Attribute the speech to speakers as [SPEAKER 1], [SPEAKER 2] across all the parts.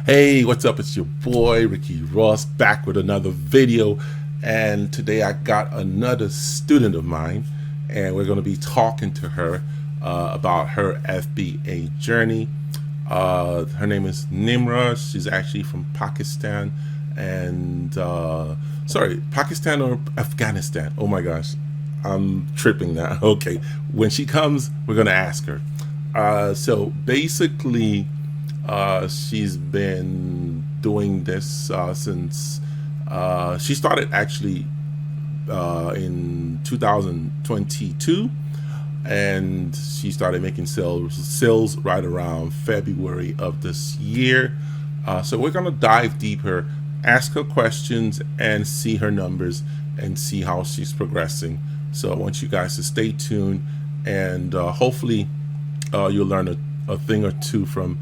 [SPEAKER 1] Hey, what's up? It's your boy Ricky Ross back with another video, and today I got another student of mine, and we're going to be talking to her about her FBA journey. Her name is Nimra. She's actually from Pakistan, and sorry, Pakistan or Afghanistan? Oh my gosh, I'm tripping now. Okay, when she comes, we're going to ask her. So basically, she's been doing this since she started actually in 2022, and she started making sales right around February of this year. So we're gonna dive deeper, ask her questions, and see her numbers and see how she's progressing. So I want you guys to stay tuned, and hopefully you'll learn a thing or two from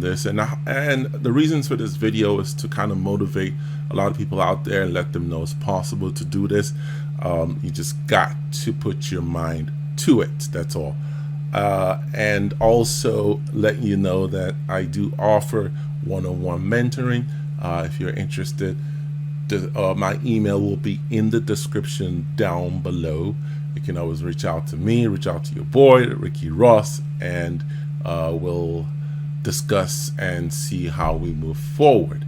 [SPEAKER 1] this. And the reasons for this video is to kind of motivate a lot of people out there and let them know it's possible to do this. You just got to put your mind to it, that's all. And also let you know that I do offer one-on-one mentoring. If you're interested, my email will be in the description down below. You can always reach out to me, reach out to your boy Ricky Ross, and we'll discuss and see how we move forward.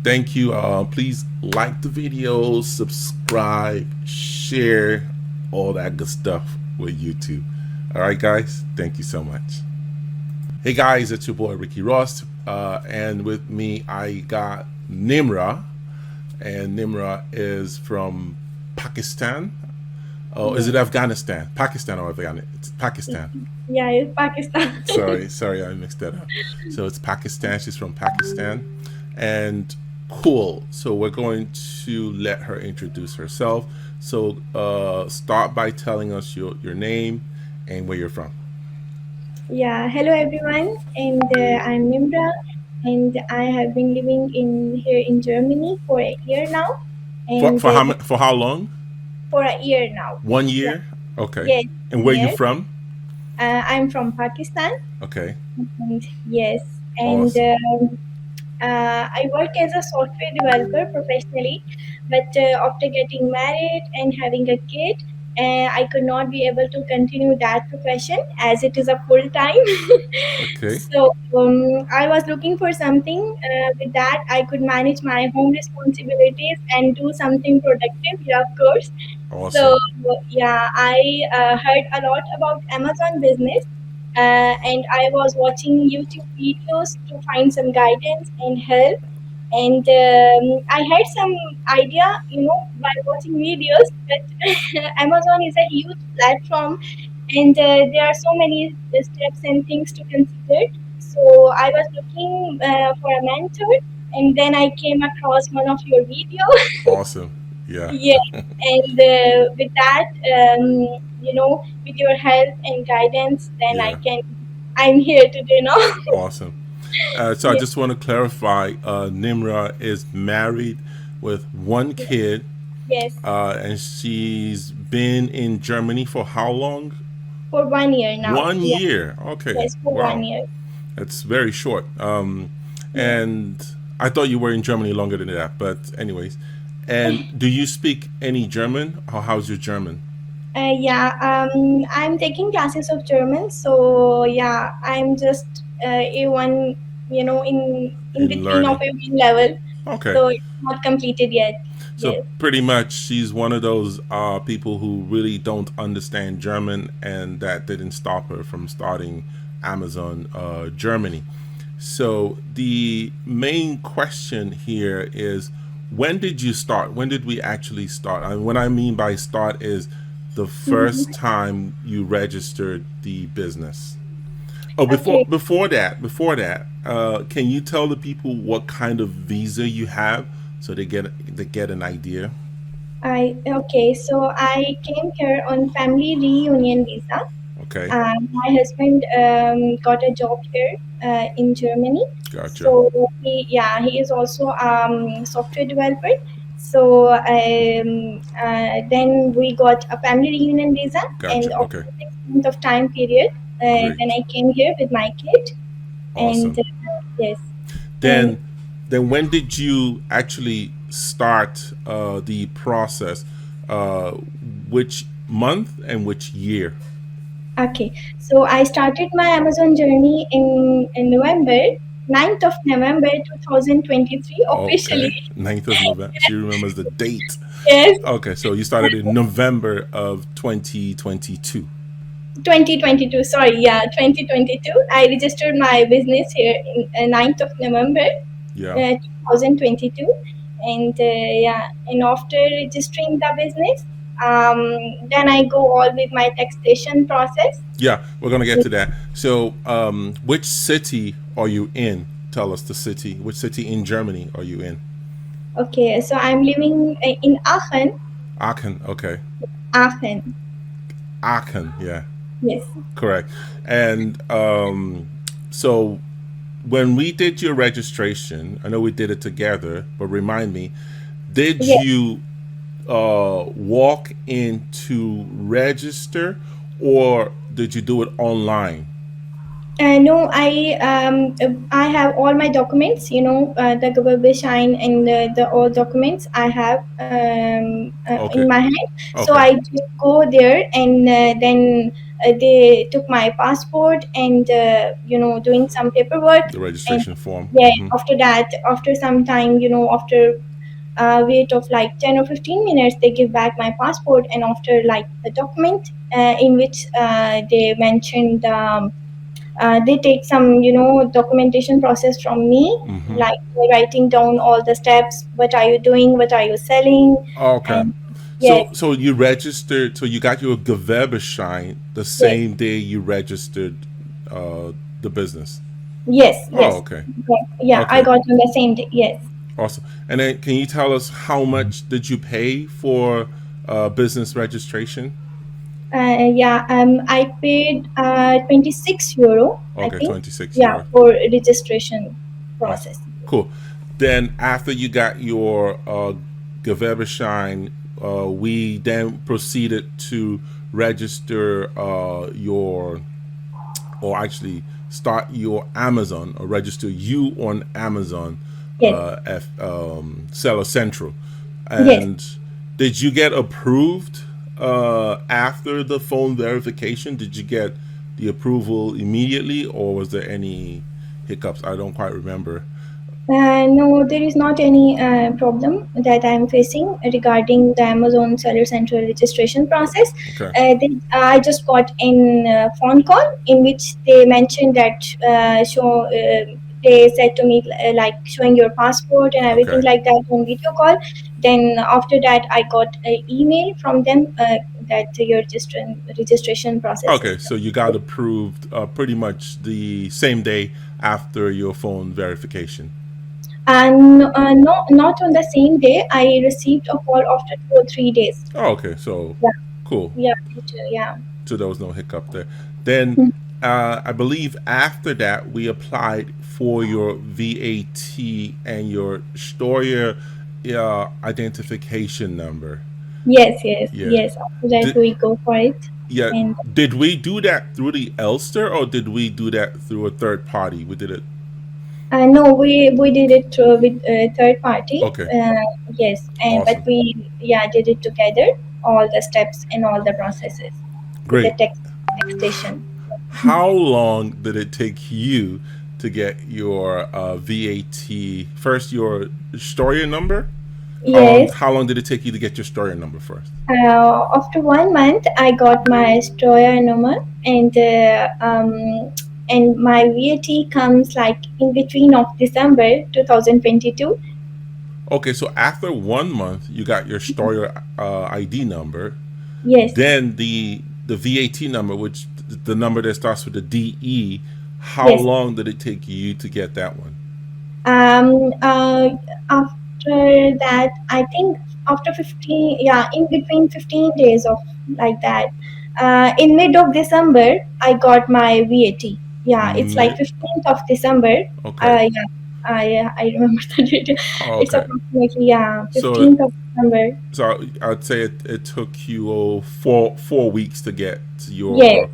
[SPEAKER 1] Thank you. Please like the video, subscribe, share, all that good stuff with YouTube. All right, guys, thank you so much. Hey guys, it's your boy Ricky Ross, and with me I got Nimra, and Nimra is from Pakistan. Oh, is it Afghanistan? Pakistan or Afghanistan? It's Pakistan.
[SPEAKER 2] Yeah, it's Pakistan.
[SPEAKER 1] Sorry, I mixed that up. So it's Pakistan. She's from Pakistan. And cool. So we're going to let her introduce herself. So start by telling us your name and where you're from.
[SPEAKER 2] Yeah, hello everyone, and I'm Nimra, and I have been living here in Germany for a year now, and
[SPEAKER 1] For how long?
[SPEAKER 2] for a year now.
[SPEAKER 1] 1
[SPEAKER 2] Yeah,
[SPEAKER 1] year? Okay.
[SPEAKER 2] yes,
[SPEAKER 1] And where you
[SPEAKER 2] yes.
[SPEAKER 1] from?
[SPEAKER 2] I'm from Pakistan,
[SPEAKER 1] Okay.
[SPEAKER 2] and yes, and
[SPEAKER 1] Awesome.
[SPEAKER 2] I work as a software developer professionally, but after getting married and having a kid, I could not be able to continue that profession as it is a full time.
[SPEAKER 1] Okay.
[SPEAKER 2] So I was looking for something with that I could manage my home responsibilities and do something productive. Yeah, of course. So
[SPEAKER 1] Awesome.
[SPEAKER 2] yeah, I heard a lot about Amazon business, and I was watching YouTube videos to find some guidance and help. And I had some idea, by watching videos, that Amazon is a huge platform, and there are so many steps and things to consider. So I was looking for a mentor, and then I came across one of your videos.
[SPEAKER 1] Awesome. Yeah.
[SPEAKER 2] Yeah, and with that, with your help and guidance, then
[SPEAKER 1] Yeah.
[SPEAKER 2] I'm here today now.
[SPEAKER 1] Awesome. So I
[SPEAKER 2] Yeah,
[SPEAKER 1] just want to clarify, Nimra is married with one kid,
[SPEAKER 2] yes,
[SPEAKER 1] and she's been in Germany for how long?
[SPEAKER 2] for 1 year now.
[SPEAKER 1] One
[SPEAKER 2] Yeah,
[SPEAKER 1] year. Okay.
[SPEAKER 2] yes, for one
[SPEAKER 1] Wow.
[SPEAKER 2] year.
[SPEAKER 1] That's very short.
[SPEAKER 2] Yeah.
[SPEAKER 1] And I thought you were in Germany longer than that, but anyways. And do you speak any German? How's your German?
[SPEAKER 2] Yeah, I'm taking classes of German, so yeah, I'm just A1, in
[SPEAKER 1] In
[SPEAKER 2] between of
[SPEAKER 1] learning.
[SPEAKER 2] A1 level,
[SPEAKER 1] Okay.
[SPEAKER 2] so it's not completed yet.
[SPEAKER 1] So
[SPEAKER 2] Yes.
[SPEAKER 1] pretty much, she's one of those people who really don't understand German, and that didn't stop her from starting Amazon Germany. So the main question here is, when did you start? When did we actually start? And what I mean by start is the first
[SPEAKER 2] Mhm.
[SPEAKER 1] time you registered the business. Oh,
[SPEAKER 2] Okay.
[SPEAKER 1] before that, can you tell the people what kind of visa you have so they get an idea?
[SPEAKER 2] So I came here on family reunion visa.
[SPEAKER 1] Okay,
[SPEAKER 2] My husband got a job here in Germany.
[SPEAKER 1] gotcha,
[SPEAKER 2] So he is also software developer. So then we got a family reunion visa, and
[SPEAKER 1] gotcha.
[SPEAKER 2] after
[SPEAKER 1] Okay,
[SPEAKER 2] 6 months of time period, then
[SPEAKER 1] great,
[SPEAKER 2] I came here with my kid, and
[SPEAKER 1] awesome.
[SPEAKER 2] yes, and
[SPEAKER 1] Then then when did you actually start the process? Uh, which month and which year?
[SPEAKER 2] Okay, so I started my Amazon journey in November, 9th of November 2023 officially.
[SPEAKER 1] Okay, 9th of November. She remembers the date.
[SPEAKER 2] Yes,
[SPEAKER 1] Okay, so you started in November of 2022.
[SPEAKER 2] 2022. Sorry, yeah, 2022. I registered my business here in 9th of November
[SPEAKER 1] Yeah.
[SPEAKER 2] 2022, and yeah, and after registering the business, then I go all with my taxation process.
[SPEAKER 1] Yeah, we're gonna get to that. So, which city are you in? Tell us the city. Which city in Germany are you in?
[SPEAKER 2] Okay, so I'm living in Aachen.
[SPEAKER 1] Aachen. Okay,
[SPEAKER 2] Aachen.
[SPEAKER 1] Aachen. Yeah,
[SPEAKER 2] Yes.
[SPEAKER 1] correct. And so when we did your registration, I know we did it together, but remind me, did
[SPEAKER 2] Yes.
[SPEAKER 1] you walk in to register, or did you do it online?
[SPEAKER 2] No, I have all my documents. The Gabba Shine and the all documents I have in
[SPEAKER 1] Okay,
[SPEAKER 2] my hand. So
[SPEAKER 1] okay.
[SPEAKER 2] I just go there, and then they took my passport and doing some paperwork.
[SPEAKER 1] The
[SPEAKER 2] And
[SPEAKER 1] registration form.
[SPEAKER 2] yeah, after that, after some time, after wait of like 10 or 15 minutes, they give back my passport, and after like the document in which they mentioned. They take some documentation process from me,
[SPEAKER 1] Mm-hmm.
[SPEAKER 2] like writing down all the steps, what are you doing, what are you selling.
[SPEAKER 1] Okay.
[SPEAKER 2] And yes,
[SPEAKER 1] So you registered. So you got your Gewerbeschein the
[SPEAKER 2] yes,
[SPEAKER 1] same day you registered uh, the business.
[SPEAKER 2] yes,
[SPEAKER 1] Oh,
[SPEAKER 2] yes,
[SPEAKER 1] okay.
[SPEAKER 2] yeah, I
[SPEAKER 1] Okay.
[SPEAKER 2] got on the same day. Yes.
[SPEAKER 1] Awesome. And then can you tell us how much did you pay for business registration?
[SPEAKER 2] Yeah, I paid 26 euro, I
[SPEAKER 1] Okay,
[SPEAKER 2] think.
[SPEAKER 1] 26
[SPEAKER 2] Yeah,
[SPEAKER 1] euro.
[SPEAKER 2] for registration
[SPEAKER 1] Awesome.
[SPEAKER 2] process.
[SPEAKER 1] Cool. Then after you got your Gewerbeschein, we then proceeded to register your, or actually start your Amazon, or register you on Amazon
[SPEAKER 2] Yes,
[SPEAKER 1] at Seller Central.
[SPEAKER 2] yes.
[SPEAKER 1] And did you get approved after the phone verification? Did you get the approval immediately, or was there any hiccups? I don't quite remember.
[SPEAKER 2] No, there is not any problem that I'm facing regarding the Amazon Seller Central registration process.
[SPEAKER 1] Okay.
[SPEAKER 2] I just got in phone call in which they mentioned that they said to me like showing your passport and everything
[SPEAKER 1] Okay.
[SPEAKER 2] like that on video call. Then after that, I got an email from them that your registration process is
[SPEAKER 1] Okay. So
[SPEAKER 2] done.
[SPEAKER 1] you got approved pretty much the same day after your phone verification.
[SPEAKER 2] And no, not on the same day. I received a call after 2 or 3 days.
[SPEAKER 1] Oh, okay. So
[SPEAKER 2] Yeah,
[SPEAKER 1] cool.
[SPEAKER 2] yeah, yeah.
[SPEAKER 1] So there was no hiccup there. Then
[SPEAKER 2] Hmm.
[SPEAKER 1] I believe after that we applied for your VAT and your Steuer identification number.
[SPEAKER 2] Yes, yes,
[SPEAKER 1] Yeah.
[SPEAKER 2] yes. After that,
[SPEAKER 1] Did,
[SPEAKER 2] we go for it.
[SPEAKER 1] yeah.
[SPEAKER 2] And
[SPEAKER 1] Did we do that through the Elster, or did we do that through a third party? We did it.
[SPEAKER 2] no, we did it with third party.
[SPEAKER 1] Okay.
[SPEAKER 2] Yes, and but
[SPEAKER 1] Awesome.
[SPEAKER 2] we did it together, all the steps and all the processes with the
[SPEAKER 1] Great.
[SPEAKER 2] taxation.
[SPEAKER 1] How long did it take you to get your VAT first? Your Steuer number.
[SPEAKER 2] Yes.
[SPEAKER 1] How long did it take you to get your Steuer number first?
[SPEAKER 2] After 1 month, I got my Stoya number, and my VAT comes like in between of December 2022.
[SPEAKER 1] Okay, so after 1 month, you got your Steuer ID number.
[SPEAKER 2] Yes,
[SPEAKER 1] Then the VAT number, which the number that starts with the DE. How
[SPEAKER 2] yes.
[SPEAKER 1] long did it take you to get that one?
[SPEAKER 2] Um, uh, After that, I think after 15, yeah, in between 15 days of like that. In mid of December, I got my VAT. Yeah, it's like
[SPEAKER 1] Mid.
[SPEAKER 2] 15th of December.
[SPEAKER 1] Okay.
[SPEAKER 2] Yeah, I remember the date. It's
[SPEAKER 1] Okay.
[SPEAKER 2] approximately, yeah,
[SPEAKER 1] So
[SPEAKER 2] 15th of December.
[SPEAKER 1] I'd say it took you 4 weeks to get
[SPEAKER 2] Yes,
[SPEAKER 1] your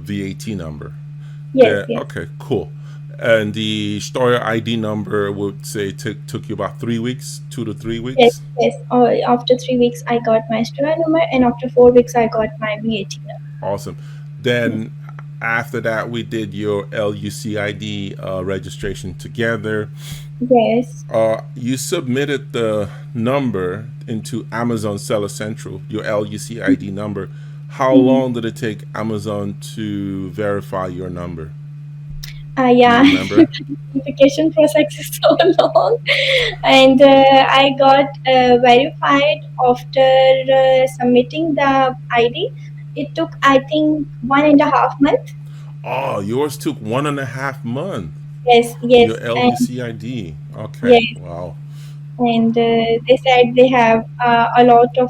[SPEAKER 1] VAT number.
[SPEAKER 2] yes,
[SPEAKER 1] There.
[SPEAKER 2] yes.
[SPEAKER 1] Okay. Cool. And the store ID number would say took you about 3 weeks, 2 to 3 weeks.
[SPEAKER 2] Yes, yes. After 3 weeks, I got my student number, and after 4 weeks, I got my VAT
[SPEAKER 1] Awesome.
[SPEAKER 2] number.
[SPEAKER 1] Then after that, we did your LUCID registration together.
[SPEAKER 2] Yes.
[SPEAKER 1] You submitted the number into Amazon Seller Central, your LUCID number. How
[SPEAKER 2] Mhm.
[SPEAKER 1] long did it take Amazon to verify your number? Do you
[SPEAKER 2] Yeah,
[SPEAKER 1] remember?
[SPEAKER 2] verification process is so long, and I got verified after submitting the ID. It took, I think, 1.5 month.
[SPEAKER 1] Oh, yours took 1.5 months.
[SPEAKER 2] Yes, yes,
[SPEAKER 1] Your
[SPEAKER 2] and
[SPEAKER 1] LUCID. Okay.
[SPEAKER 2] yes,
[SPEAKER 1] Wow.
[SPEAKER 2] and they said they have a lot of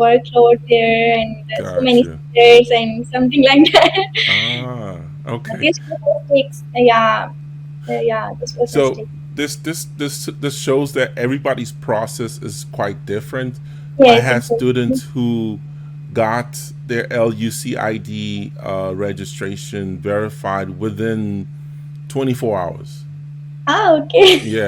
[SPEAKER 2] workload there, and so many
[SPEAKER 1] Gotcha.
[SPEAKER 2] sellers and something like that.
[SPEAKER 1] Ah, okay.
[SPEAKER 2] This process takes, yeah, yeah, this process
[SPEAKER 1] So
[SPEAKER 2] takes.
[SPEAKER 1] this shows that everybody's process is quite different. I
[SPEAKER 2] Yes,
[SPEAKER 1] had
[SPEAKER 2] exactly.
[SPEAKER 1] students who got their LUCID registration verified within 24 hours.
[SPEAKER 2] Ah, okay.
[SPEAKER 1] Yeah,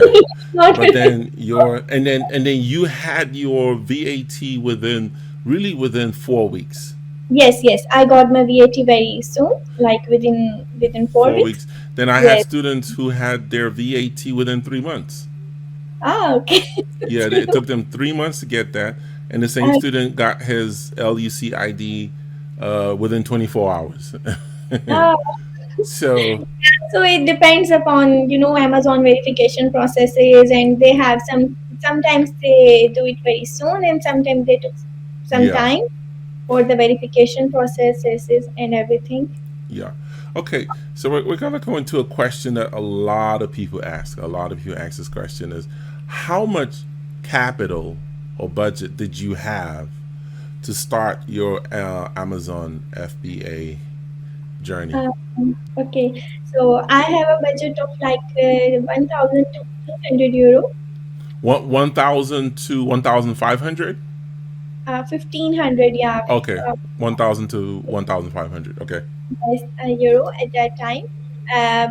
[SPEAKER 2] Not
[SPEAKER 1] but
[SPEAKER 2] really.
[SPEAKER 1] then your and then you had your VAT within really within 4 weeks.
[SPEAKER 2] Yes, yes. I got my VAT very soon, like within four
[SPEAKER 1] 4 weeks.
[SPEAKER 2] weeks.
[SPEAKER 1] Then I had
[SPEAKER 2] Yes.
[SPEAKER 1] students who had their VAT within 3 months.
[SPEAKER 2] Ah, okay.
[SPEAKER 1] Yeah, it took them 3 months to get that, and the same
[SPEAKER 2] Uh,
[SPEAKER 1] student got his LUCID within 24 hours.
[SPEAKER 2] ah,
[SPEAKER 1] So
[SPEAKER 2] so it depends upon Amazon verification processes, and they have sometimes they do it very soon, and sometimes they took some
[SPEAKER 1] yeah,
[SPEAKER 2] time for the verification processes and everything.
[SPEAKER 1] yeah. Okay, so we're gonna go into a question that a lot of people ask. A lot of people ask this question is, how much capital or budget did you have to start your Amazon FBA journey?
[SPEAKER 2] Okay, so I have a budget of like 1,000 to 1,500 euro.
[SPEAKER 1] 1,000 to 1,500.
[SPEAKER 2] 1,500, yeah,
[SPEAKER 1] Okay,
[SPEAKER 2] uh,
[SPEAKER 1] 1,000 to 1,500. Okay.
[SPEAKER 2] yes, euro at that time.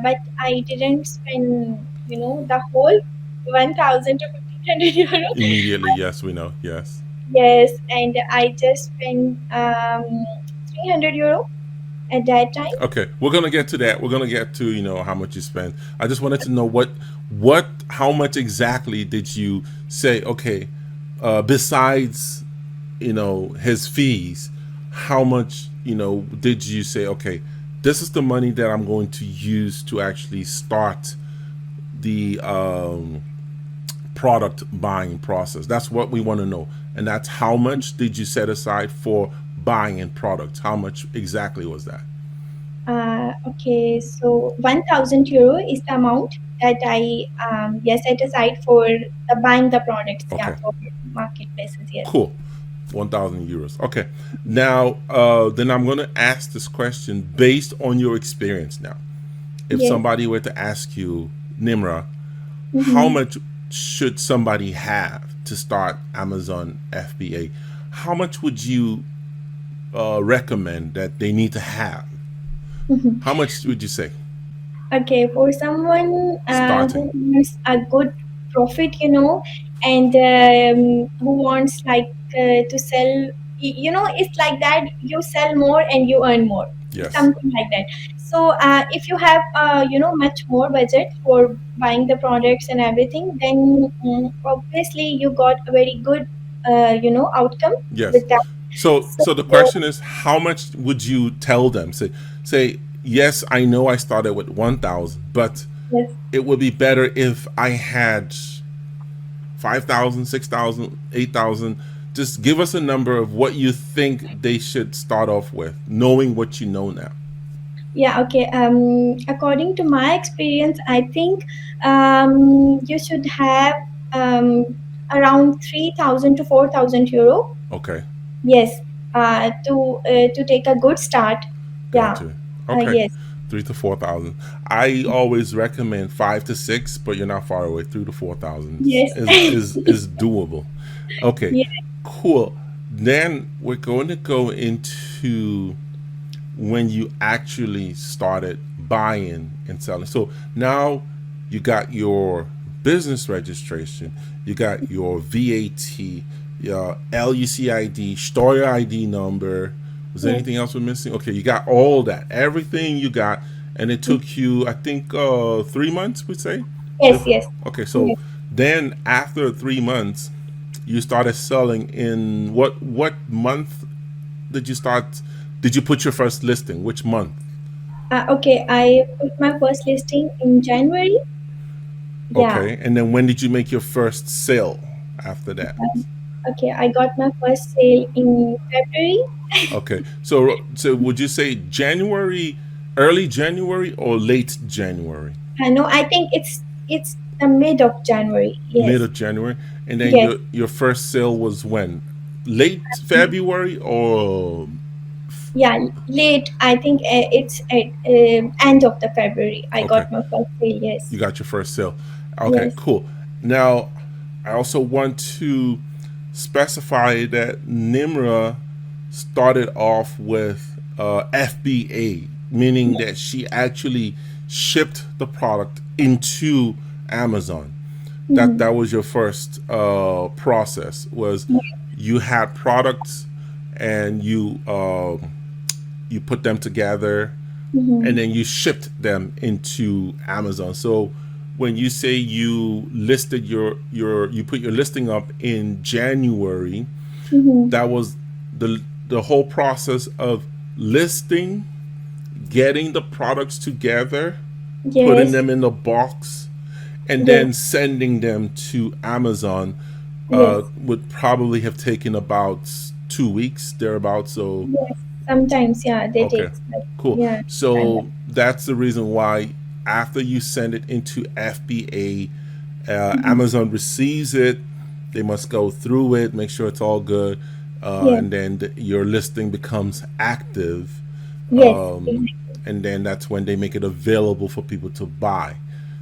[SPEAKER 2] But I didn't spend, the whole 1,000 to 1,500 euro.
[SPEAKER 1] Immediately, yes, we know. Yes.
[SPEAKER 2] Yes, and I just spent 300 euro at that time.
[SPEAKER 1] Okay, we're gonna get to that. We're gonna get to how much you spend. I just wanted to know how much exactly did you say? Okay, besides his fees, how much did you say? Okay, this is the money that I'm going to use to actually start the product buying process. That's what we want to know. And that's how much did you set aside for buying in products? How much exactly was that?
[SPEAKER 2] Okay, so 1,000 euro is the amount that I set aside for buying the products, yeah,
[SPEAKER 1] Okay,
[SPEAKER 2] for marketplaces. Yes,
[SPEAKER 1] cool. 1,000 euros. Okay. Now, then I'm going to ask this question based on your experience now. If
[SPEAKER 2] yes.
[SPEAKER 1] somebody were to ask you, Nimra, how
[SPEAKER 2] Mm-hmm.
[SPEAKER 1] much should somebody have to start Amazon FBA? How much would you recommend that they need to have?
[SPEAKER 2] Mm-hmm.
[SPEAKER 1] How much would you say
[SPEAKER 2] Okay, for someone
[SPEAKER 1] starting?
[SPEAKER 2] who wants a good profit, and who wants like to sell, it's like that. You sell more and you earn more. It's
[SPEAKER 1] Yes.
[SPEAKER 2] something like that. So if you have, much more budget for buying the products and everything, then obviously you got a very good, outcome
[SPEAKER 1] Yes.
[SPEAKER 2] with that.
[SPEAKER 1] So the
[SPEAKER 2] So
[SPEAKER 1] question is, how much would you tell them? Say yes, I know I started with 1,000, but
[SPEAKER 2] yes.
[SPEAKER 1] it would be better if I had 5,000, 6,000, 8,000. Just give us a number of what you think they should start off with, knowing what you know now.
[SPEAKER 2] Yeah, okay. According to my experience, I think you should have um, around 3,000 to 4,000 euro.
[SPEAKER 1] Okay,
[SPEAKER 2] Yes, to take a good start. Yeah.
[SPEAKER 1] gotcha. Okay,
[SPEAKER 2] Yes.
[SPEAKER 1] 3 to 4,000. I always recommend 5 to 6, but you're not far away. 3 to 4,000
[SPEAKER 2] Yes.
[SPEAKER 1] is doable. Okay,
[SPEAKER 2] Yeah.
[SPEAKER 1] cool. Then we're going to go into when you actually started buying and selling. So now you got your business registration, you got your VAT, your LUCID, store ID number. Was there
[SPEAKER 2] Yes.
[SPEAKER 1] anything else we're missing? Okay, you got all that, everything you got, and it took you, I think, 3 months. We say.
[SPEAKER 2] Yes. Yes.
[SPEAKER 1] Okay, so
[SPEAKER 2] Yes.
[SPEAKER 1] then after 3 months, you started selling in what month did you start? Did you put your first listing? Which month?
[SPEAKER 2] Okay. I put my first listing in January. Yeah.
[SPEAKER 1] Okay, and then when did you make your first sale after that?
[SPEAKER 2] Okay. I got my first sale in February.
[SPEAKER 1] Okay, so would you say January, early January or late January?
[SPEAKER 2] I know. I think it's the mid of January.
[SPEAKER 1] Mid
[SPEAKER 2] Yes.
[SPEAKER 1] of January, and then
[SPEAKER 2] Yes.
[SPEAKER 1] your first sale was when? Late February or
[SPEAKER 2] Yeah. Late. I think it's at end of the February. I
[SPEAKER 1] okay?
[SPEAKER 2] got my first sale. Yes.
[SPEAKER 1] You got your first sale. Okay,
[SPEAKER 2] Yes.
[SPEAKER 1] cool. Now, I also want to specify that Nimra started off with FBA, meaning that she actually shipped the product into Amazon. That
[SPEAKER 2] Mm-hmm.
[SPEAKER 1] was your first process. Was you had products and you put them together and
[SPEAKER 2] Mm-hmm.
[SPEAKER 1] then you shipped them into Amazon. So when you say you listed you put your listing up in January,
[SPEAKER 2] Mm-hmm.
[SPEAKER 1] that was the whole process of listing, getting the products together, putting
[SPEAKER 2] Yes.
[SPEAKER 1] them in the box, and
[SPEAKER 2] Yes.
[SPEAKER 1] then sending them to Amazon.
[SPEAKER 2] Yes.
[SPEAKER 1] Would probably have taken about 2 weeks thereabouts. So
[SPEAKER 2] Yes. Sometimes, yeah, they
[SPEAKER 1] okay,
[SPEAKER 2] take like,
[SPEAKER 1] cool.
[SPEAKER 2] yeah, time.
[SPEAKER 1] So that's the reason why after you send it into FBA,
[SPEAKER 2] Mhm.
[SPEAKER 1] Amazon receives it. They must go through it, make sure it's all good,
[SPEAKER 2] Yes.
[SPEAKER 1] and then your listing becomes active,
[SPEAKER 2] Yes. Exactly.
[SPEAKER 1] and then that's when they make it available for people to buy.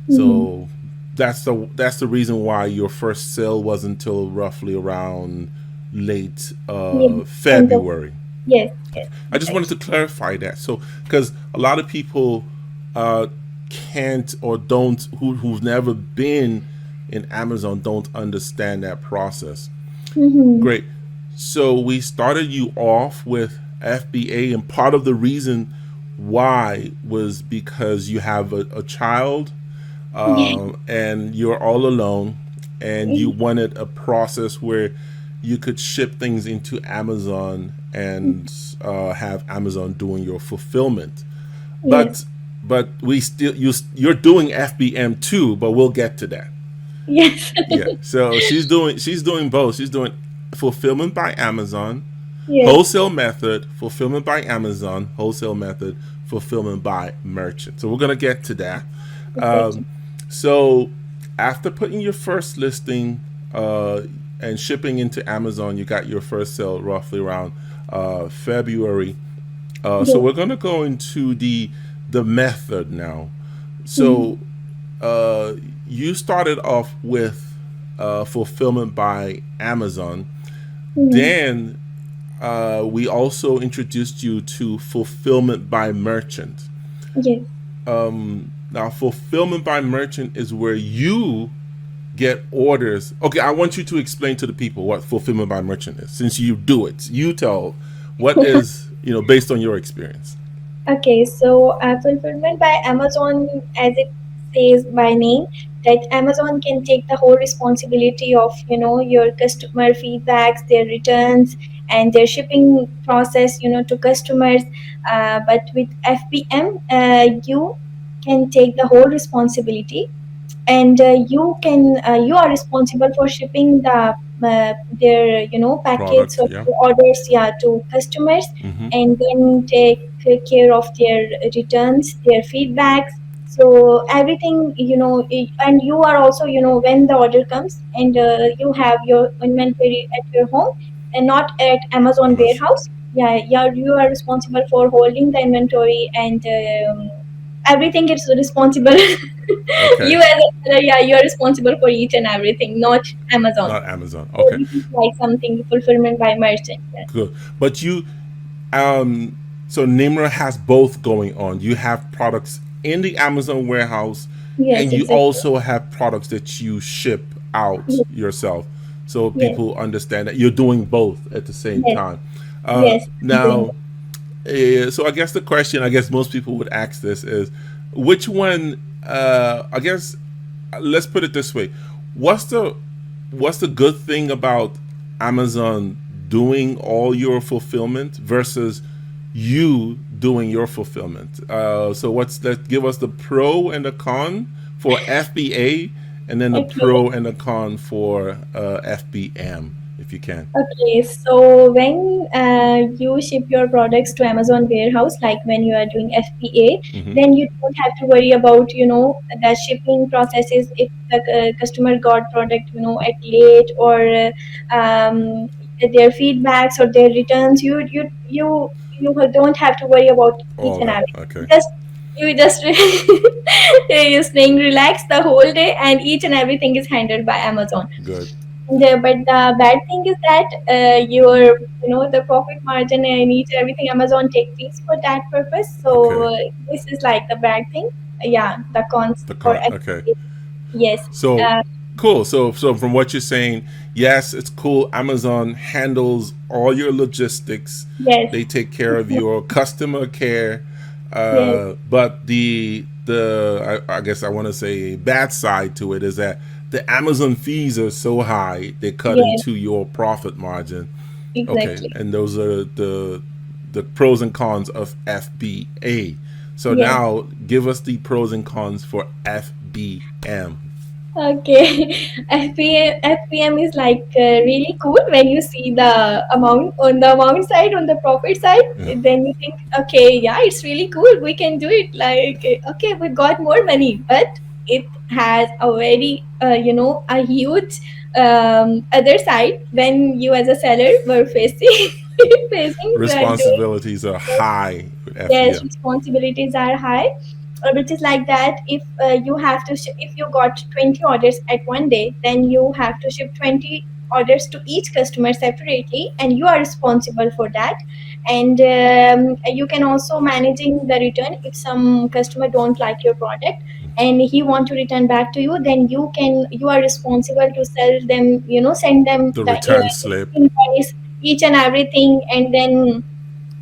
[SPEAKER 2] Mm-hmm.
[SPEAKER 1] So that's the reason why your first sale was until roughly around late
[SPEAKER 2] Yes. End of,
[SPEAKER 1] February.
[SPEAKER 2] yes. Yes.
[SPEAKER 1] I just wanted
[SPEAKER 2] Exactly.
[SPEAKER 1] to clarify that. So, because a lot of people uh, can't or don't, who've never been in Amazon, don't understand that process.
[SPEAKER 2] Mm-hmm.
[SPEAKER 1] Great. So, we started you off with FBA, and part of the reason why was because you have a child
[SPEAKER 2] Yes.
[SPEAKER 1] and you're all alone, and you wanted a process where you could ship things into Amazon and have Amazon doing your fulfillment.
[SPEAKER 2] Yes.
[SPEAKER 1] But we still you're doing FBM too, but we'll get to that.
[SPEAKER 2] Yes.
[SPEAKER 1] Yeah. So she's doing both. She's doing fulfillment by Amazon,
[SPEAKER 2] Yes.
[SPEAKER 1] wholesale method, fulfillment by Amazon, wholesale method, fulfillment by merchant. So we're gonna get to that.
[SPEAKER 2] Exactly.
[SPEAKER 1] So after putting your first listing and shipping into Amazon, you got your first sale roughly around February. So
[SPEAKER 2] Yes.
[SPEAKER 1] we're gonna go into the method now.
[SPEAKER 2] Mm-hmm.
[SPEAKER 1] So uh, you started off with fulfillment by Amazon.
[SPEAKER 2] Mm-hmm.
[SPEAKER 1] Then we also introduced you to fulfillment by merchant.
[SPEAKER 2] Yes.
[SPEAKER 1] Now, fulfillment by merchant is where you get orders. Okay, I want you to explain to the people what fulfillment by merchant is. Since you do it, you tell what is, based on your experience.
[SPEAKER 2] Okay, so fulfillment by Amazon, as it says by name, that Amazon can take the whole responsibility of your customer feedbacks, their returns, and their shipping process, to customers. But with FBM, you can take the whole responsibility, and you are responsible for shipping their packets
[SPEAKER 1] Product,
[SPEAKER 2] or
[SPEAKER 1] yeah.
[SPEAKER 2] orders, yeah, to customers,
[SPEAKER 1] Mm-hmm.
[SPEAKER 2] and then take care of their returns, their feedbacks. So everything, and you are also, when the order comes, and you have your inventory at your home and not at Amazon
[SPEAKER 1] Amazon.
[SPEAKER 2] warehouse. Yeah, yeah, you are responsible for holding the inventory, and everything is responsible.
[SPEAKER 1] Okay.
[SPEAKER 2] You as a seller, yeah, you are responsible for each and everything, not Amazon.
[SPEAKER 1] Not Amazon.
[SPEAKER 2] So
[SPEAKER 1] Okay.
[SPEAKER 2] this is like something fulfillment by merchant. Yeah.
[SPEAKER 1] Good. But um, so Nimra has both going on. You have products in the Amazon warehouse, and
[SPEAKER 2] Yes,
[SPEAKER 1] you
[SPEAKER 2] exactly.
[SPEAKER 1] also have products that you ship out
[SPEAKER 2] Yes,
[SPEAKER 1] yourself, so
[SPEAKER 2] yes,
[SPEAKER 1] people understand that you're doing both at the same
[SPEAKER 2] yes,
[SPEAKER 1] time.
[SPEAKER 2] yes. I'm doing
[SPEAKER 1] Now, so I guess the question I guess most people would ask this is, which one? I guess let's put it this way: what's the good thing about Amazon doing all your fulfillment versus you doing your fulfillment? So what's that? Give us the pro and the con for FBA, and then the
[SPEAKER 2] that. Okay.
[SPEAKER 1] pro and the con for FBM, if you can.
[SPEAKER 2] Okay, so when you ship your products to Amazon warehouse, like when you are doing FBA,
[SPEAKER 1] Mm-hmm.
[SPEAKER 2] then you don't have to worry about, the shipping processes if the customer got product, at late, or their feedbacks or their returns. You don't have to worry about each
[SPEAKER 1] All
[SPEAKER 2] and
[SPEAKER 1] that.
[SPEAKER 2] every.
[SPEAKER 1] Okay.
[SPEAKER 2] You just you're staying relaxed the whole day, and each and everything is handled by Amazon.
[SPEAKER 1] Good.
[SPEAKER 2] But the bad thing is that the profit margin and each everything Amazon take fees for that purpose. So
[SPEAKER 1] Okay.
[SPEAKER 2] this is like the bad thing. Yeah, the cons
[SPEAKER 1] The
[SPEAKER 2] for
[SPEAKER 1] con. Okay.
[SPEAKER 2] FBA. Yes,
[SPEAKER 1] So
[SPEAKER 2] uh,
[SPEAKER 1] cool. So from what you're saying, yes, it's cool. Amazon handles all your logistics.
[SPEAKER 2] yes,
[SPEAKER 1] They take care of your customer care.
[SPEAKER 2] yes,
[SPEAKER 1] But I guess I want to say bad side to it is that the Amazon fees are so high they cut
[SPEAKER 2] yes,
[SPEAKER 1] into your profit margin. Okay,
[SPEAKER 2] exactly.
[SPEAKER 1] and those are the pros and cons of FBA. So
[SPEAKER 2] Yes.
[SPEAKER 1] now give us the pros and cons for FBM.
[SPEAKER 2] Okay, FPM is like really cool when you see the amount side, on the profit side.
[SPEAKER 1] Yeah.
[SPEAKER 2] Then you think, okay, yeah, it's really cool. We can do it. Like, okay, we got more money, but it has a very, a huge other side when you as a seller were facing facing like doing.
[SPEAKER 1] Responsibilities are high with
[SPEAKER 2] Yes,
[SPEAKER 1] FBM.
[SPEAKER 2] responsibilities are high, which is like that. If you have to if you got 20 orders at one day, then you have to ship 20 orders to each customer separately, and you are responsible for that. And you can also managing the return. If some customer don't like your product and he want to return back to you, then you are responsible to sell them, send them
[SPEAKER 1] The
[SPEAKER 2] the
[SPEAKER 1] return slip.
[SPEAKER 2] invoice, each and everything, and then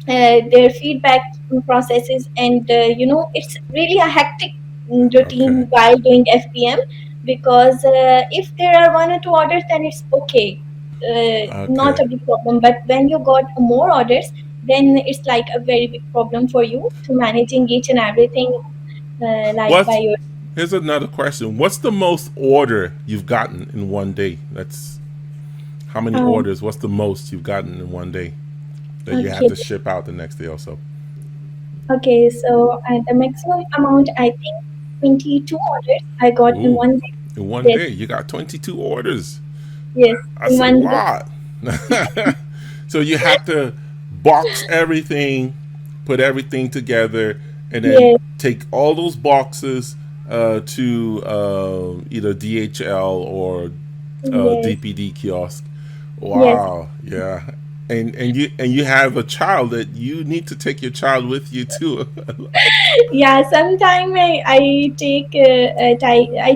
[SPEAKER 2] their feedback processes. And it's really a hectic
[SPEAKER 1] Okay.
[SPEAKER 2] routine while doing FPM, because if there are one or two orders, then it's okay, not
[SPEAKER 1] Okay.
[SPEAKER 2] a big problem. But when you got more orders, then it's like a very big problem for you to managing each and everything, like by
[SPEAKER 1] What?
[SPEAKER 2] your.
[SPEAKER 1] Here's another question. What's the most order you've gotten in one day? That's how many
[SPEAKER 2] um,
[SPEAKER 1] orders? What's the most you've gotten in one day that you have
[SPEAKER 2] okay,
[SPEAKER 1] to ship out the next day or so?
[SPEAKER 2] okay, so the maximum amount, I think 22 orders I got in
[SPEAKER 1] Ooh,
[SPEAKER 2] one day.
[SPEAKER 1] in one
[SPEAKER 2] Yes,
[SPEAKER 1] day you got 22 orders.
[SPEAKER 2] yes, in
[SPEAKER 1] That's a
[SPEAKER 2] one day.
[SPEAKER 1] lot. So you have to box everything, put everything together, and then
[SPEAKER 2] Yes,
[SPEAKER 1] take all those boxes to either DHL or
[SPEAKER 2] yes,
[SPEAKER 1] DPD kiosk.
[SPEAKER 2] yes.
[SPEAKER 1] Wow, yeah. And you have a child that you need to take your child with you too.
[SPEAKER 2] Yeah, sometime I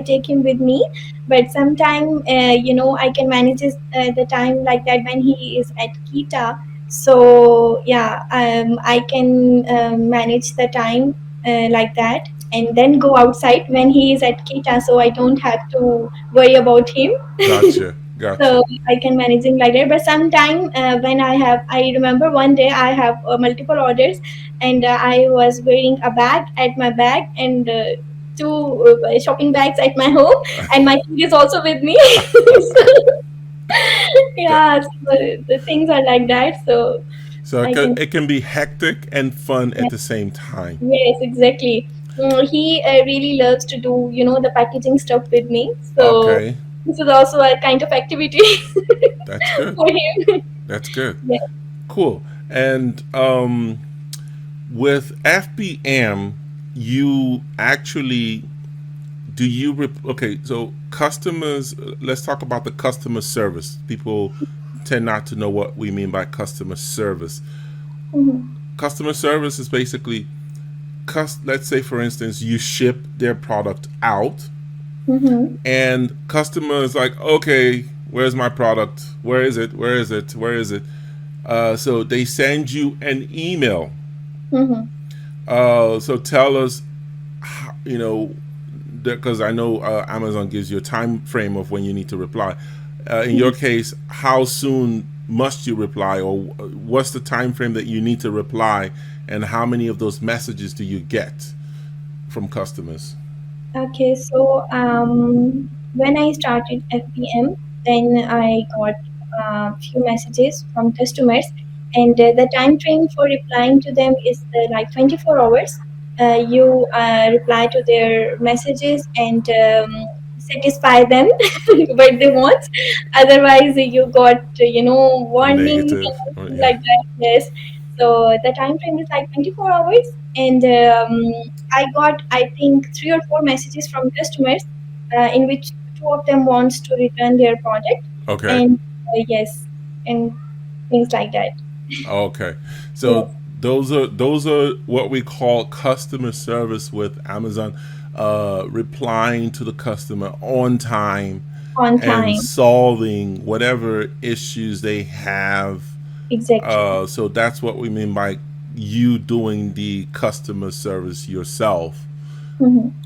[SPEAKER 2] take him with me, but sometime I can manage the time like that when he is at Kita. So yeah, I can manage the time like that, and then go outside when he is at Kita, so I don't have to worry about him.
[SPEAKER 1] Gotcha,
[SPEAKER 2] So
[SPEAKER 1] gotcha.
[SPEAKER 2] I can managing like that. But sometime when I remember one day I have multiple orders, and I was wearing a bag at my bag, and two shopping bags at my home, and my kid is also with me. So,
[SPEAKER 1] That
[SPEAKER 2] yeah, so the things are like that. So
[SPEAKER 1] so
[SPEAKER 2] I can.
[SPEAKER 1] it can be hectic and fun at
[SPEAKER 2] Yeah,
[SPEAKER 1] the same time.
[SPEAKER 2] yes, exactly. He really loves to do, the packaging stuff with me. So
[SPEAKER 1] Okay,
[SPEAKER 2] this is also a kind of activity
[SPEAKER 1] that's good.
[SPEAKER 2] for him.
[SPEAKER 1] That's good.
[SPEAKER 2] Yeah.
[SPEAKER 1] Cool. And with FBM, you actually okay, so customers, let's talk about the customer service. People tend not to know what we mean by customer service.
[SPEAKER 2] Mhm.
[SPEAKER 1] Customer service is basically let's say for instance you ship their product out,
[SPEAKER 2] Mm-hmm.
[SPEAKER 1] and customers like, okay, where's my product? Where is it? Where is it? Where is it? So they send you an email.
[SPEAKER 2] Mm-hmm.
[SPEAKER 1] So tell us, you know, because I know Amazon gives you a time frame of when you need to reply. In your case, how soon must you reply, or what's the time frame that you need to reply, and how many of those messages do you get from customers?
[SPEAKER 2] Okay, so when I started FBM, then I got a few messages from customers, and the time frame for replying to them is like 24 hours. You reply to their messages and satisfy them what they want. Otherwise, you got
[SPEAKER 1] A
[SPEAKER 2] warnings
[SPEAKER 1] negative,
[SPEAKER 2] and
[SPEAKER 1] or,
[SPEAKER 2] everything
[SPEAKER 1] yeah.
[SPEAKER 2] like that. Yes. So the time frame is like 24 hours, and I got, I think, three or four messages from customers in which two of them wants to return their product,
[SPEAKER 1] Okay.
[SPEAKER 2] and yes, and things like that.
[SPEAKER 1] Okay. So
[SPEAKER 2] Yes,
[SPEAKER 1] those are what we call customer service with Amazon, replying to the customer on time
[SPEAKER 2] on
[SPEAKER 1] and
[SPEAKER 2] time.
[SPEAKER 1] solving whatever issues they have.
[SPEAKER 2] Exactly.
[SPEAKER 1] So that's what we mean by you doing the customer service yourself.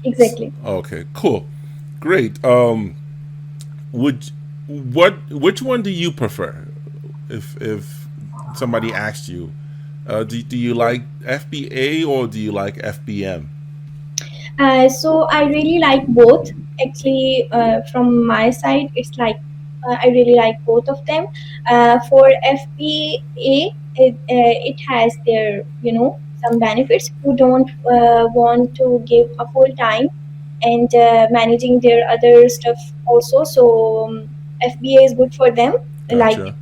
[SPEAKER 2] Exactly.
[SPEAKER 1] Okay, cool, great. Would which one do you prefer? If somebody asked you, do you like FBA or do you like FBM?
[SPEAKER 2] So I really like both. Actually, from my side, it's like I really like both of them. For FBA, it has their some benefits. Who don't want to give a full time and managing their other stuff also. So FBA is good for them. Like
[SPEAKER 1] Gotcha.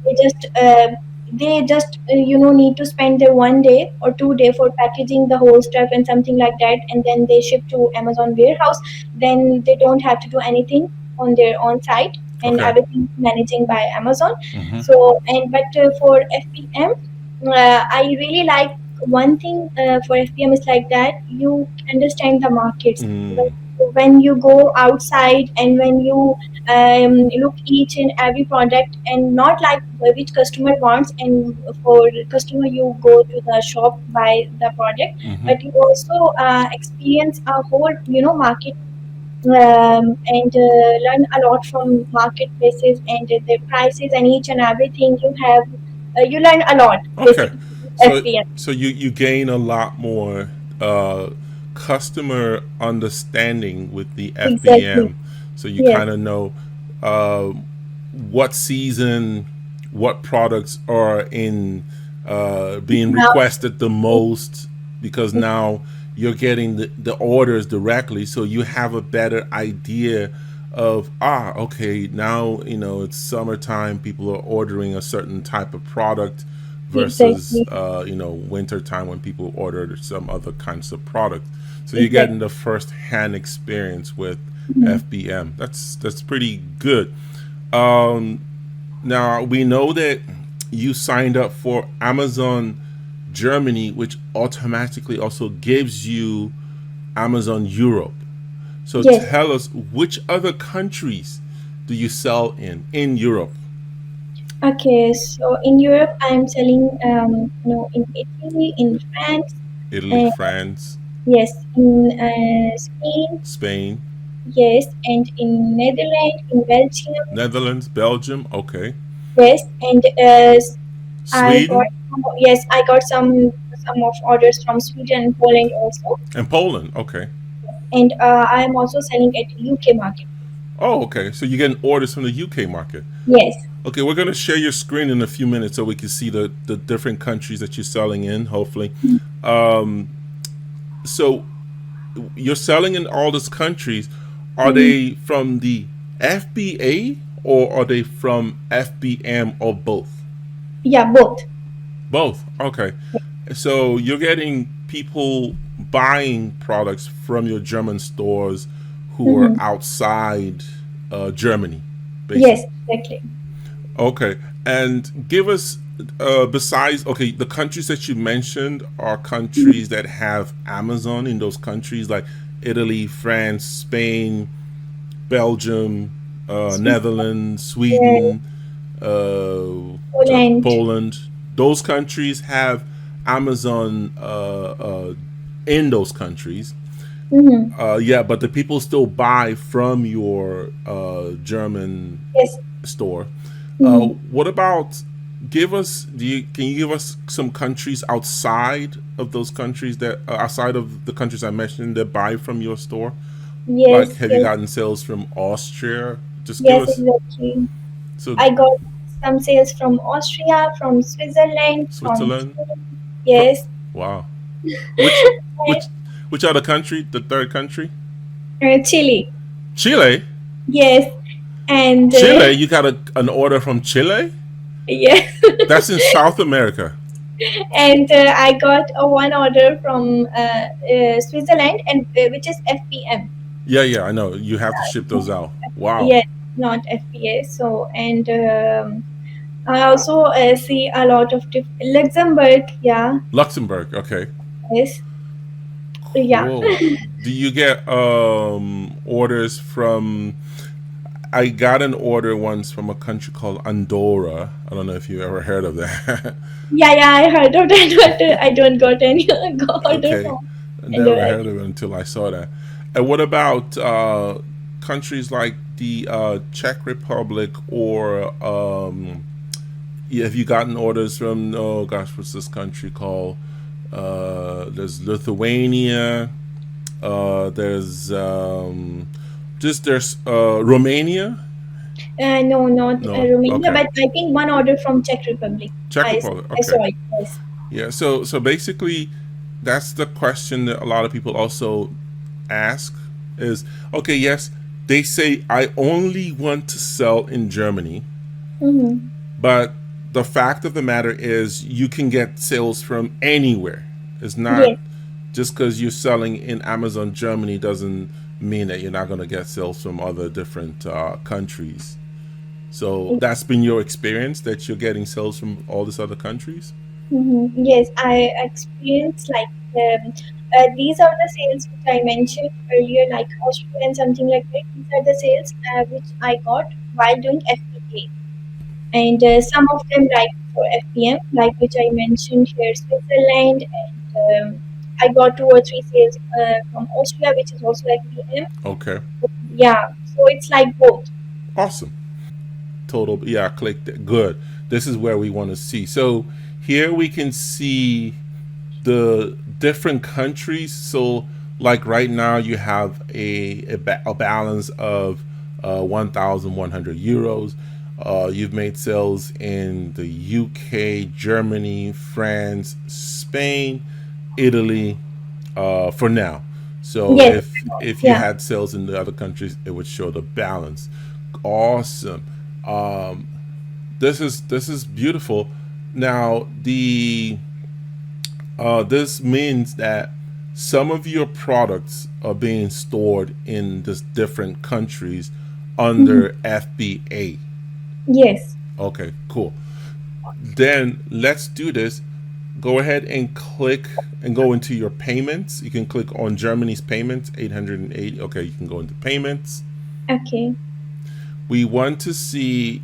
[SPEAKER 2] they just need to spend their 1 day or 2 day for packaging the whole stuff and something like that, and then they ship to Amazon warehouse. Then they don't have to do anything on their own site, and
[SPEAKER 1] Okay.
[SPEAKER 2] everything managing by Amazon.
[SPEAKER 1] Mm-hmm.
[SPEAKER 2] So and but for FPM, I really like one thing for FPM is like that you understand the markets.
[SPEAKER 1] Mm.
[SPEAKER 2] When you go outside and when you look each and every product and not like which customer wants, and for customer you go to the shop buy the product,
[SPEAKER 1] Mm-hmm.
[SPEAKER 2] but you also experience a whole market, and learn a lot from marketplaces and their prices and each and everything you have. You learn a lot
[SPEAKER 1] Okay.
[SPEAKER 2] basically with
[SPEAKER 1] So
[SPEAKER 2] FPM.
[SPEAKER 1] you gain a lot more uh, customer understanding with the
[SPEAKER 2] Exactly.
[SPEAKER 1] FBM. So you
[SPEAKER 2] Yes.
[SPEAKER 1] kind of know uh, what season, what products are in being
[SPEAKER 2] Now,
[SPEAKER 1] requested the most, because now you're getting the orders directly, so you have a better idea of, okay, now it's summertime, people are ordering a certain type of product versus
[SPEAKER 2] exactly.
[SPEAKER 1] winter time when people order some other kinds of product. So you're getting
[SPEAKER 2] Exactly.
[SPEAKER 1] the first hand experience with
[SPEAKER 2] Mhm.
[SPEAKER 1] FBM. That's pretty good. Um, Now we know that you signed up for Amazon Germany, which automatically also gives you Amazon Europe. So
[SPEAKER 2] Yes.
[SPEAKER 1] tell us, which other countries do you sell in Europe?
[SPEAKER 2] Okay. So in Europe, I'm selling, in Italy, in France,
[SPEAKER 1] Italy,
[SPEAKER 2] and
[SPEAKER 1] France,
[SPEAKER 2] yes, in Spain,
[SPEAKER 1] Spain,
[SPEAKER 2] yes, and in Netherlands, in Belgium,
[SPEAKER 1] Netherlands, Belgium, okay,
[SPEAKER 2] yes, and I got
[SPEAKER 1] Sweden,
[SPEAKER 2] yes, I got some of orders from Sweden and Poland also,
[SPEAKER 1] and Poland, okay.
[SPEAKER 2] and I am also selling at UK market.
[SPEAKER 1] Oh, okay. So you're getting orders from the UK market.
[SPEAKER 2] Yes.
[SPEAKER 1] Okay, we're going to share your screen in a few minutes so we can see the different countries that you're selling in, hopefully. Um, so you're selling in all these countries. Are
[SPEAKER 2] Mhm.
[SPEAKER 1] they from the FBA or are they from FBM or both?
[SPEAKER 2] Yeah, both.
[SPEAKER 1] Both. Okay. So you're getting people buying products from your German stores who are
[SPEAKER 2] Hmm.
[SPEAKER 1] outside Germany,
[SPEAKER 2] Yes,
[SPEAKER 1] basically.
[SPEAKER 2] exactly.
[SPEAKER 1] Okay. And give us besides, okay, the countries that you mentioned are countries that have Amazon in those countries like Italy, France, Spain, Belgium,
[SPEAKER 2] Switzerland,
[SPEAKER 1] Netherlands, Sweden,
[SPEAKER 2] Poland.
[SPEAKER 1] Poland. Those countries have Amazon in those countries.
[SPEAKER 2] Mm-hmm.
[SPEAKER 1] Yeah, but the people still buy from your German
[SPEAKER 2] Yes.
[SPEAKER 1] store.
[SPEAKER 2] Mm-hmm.
[SPEAKER 1] What about give us? Can you give us some countries outside of those countries that outside of the countries I mentioned that buy from your store? Like,
[SPEAKER 2] Yes,
[SPEAKER 1] have you
[SPEAKER 2] yes,
[SPEAKER 1] gotten sales from Austria? Just give
[SPEAKER 2] yes,
[SPEAKER 1] us
[SPEAKER 2] exactly.
[SPEAKER 1] so
[SPEAKER 2] I got some sales from Austria, from Switzerland, from
[SPEAKER 1] Switzerland.
[SPEAKER 2] Spain. Yes,
[SPEAKER 1] Wow. Which which which other country? The third country?
[SPEAKER 2] Chile.
[SPEAKER 1] Chile.
[SPEAKER 2] Yes, and
[SPEAKER 1] Chile. You got an order from Chile?
[SPEAKER 2] yes,
[SPEAKER 1] That's in South America.
[SPEAKER 2] and I got a one order from Switzerland, and which is FPM.
[SPEAKER 1] Yeah, yeah, I know. You have to ship those out. Wow.
[SPEAKER 2] Yes, not FPA. So, and I also see a lot of Luxembourg. Yeah,
[SPEAKER 1] Luxembourg. Okay.
[SPEAKER 2] yes, yeah,
[SPEAKER 1] Cool. Do you get orders from? I got an order once from a country called Andorra. I don't know if you ever heard of that.
[SPEAKER 2] yeah, yeah. I heard of that, but I don't got any order
[SPEAKER 1] Okay,
[SPEAKER 2] from.
[SPEAKER 1] I
[SPEAKER 2] And
[SPEAKER 1] never heard of it until I saw that. And what about countries like the Czech Republic or yeah, have you gotten orders from? Oh gosh, what's this country called? There's Lithuania. There's there's Romania.
[SPEAKER 2] no, not
[SPEAKER 1] No,
[SPEAKER 2] Romania,
[SPEAKER 1] okay.
[SPEAKER 2] but I think one order from Czech Republic.
[SPEAKER 1] Czech
[SPEAKER 2] I
[SPEAKER 1] Republic.
[SPEAKER 2] I
[SPEAKER 1] Okay.
[SPEAKER 2] saw it. Yes.
[SPEAKER 1] Yeah. So basically, that's the question that a lot of people also ask is okay. Yes, they say I only want to sell in Germany,
[SPEAKER 2] Mm-hmm.
[SPEAKER 1] but the fact of the matter is you can get sales from anywhere. It's not
[SPEAKER 2] Yes.
[SPEAKER 1] just because you're selling in Amazon Germany doesn't mean that you're not going to get sales from other different countries. So that's been your experience that you're getting sales from all these other countries.
[SPEAKER 2] Yes, I experienced like these are the sales which I mentioned earlier, like Austria and something like that. These are the sales which I got while doing FPA, and some of them like for FPM, like which I mentioned here, Switzerland, and I got two or three sales from Austria, which is also FPM.
[SPEAKER 1] Okay,
[SPEAKER 2] Yeah, so it's like both.
[SPEAKER 1] awesome. Total, yeah, I clicked it. Good. This is where we want to see. So here we can see the different countries. So, like right now, you have a balance of 1,100 euros. You've made sales in the UK, Germany, France, Spain, Italy, for now. So
[SPEAKER 2] Yes,
[SPEAKER 1] if you
[SPEAKER 2] yeah.
[SPEAKER 1] had sales in the other countries, it would show the balance. Awesome. Um, this is beautiful. Now this means that some of your products are being stored in this different countries
[SPEAKER 2] Mhm.
[SPEAKER 1] under FBA.
[SPEAKER 2] Yes.
[SPEAKER 1] Okay, cool. Then let's do this. Go ahead and click and go into your payments. You can click on Germany's payments, 880. Okay, you can go into payments.
[SPEAKER 2] Okay.
[SPEAKER 1] We want to see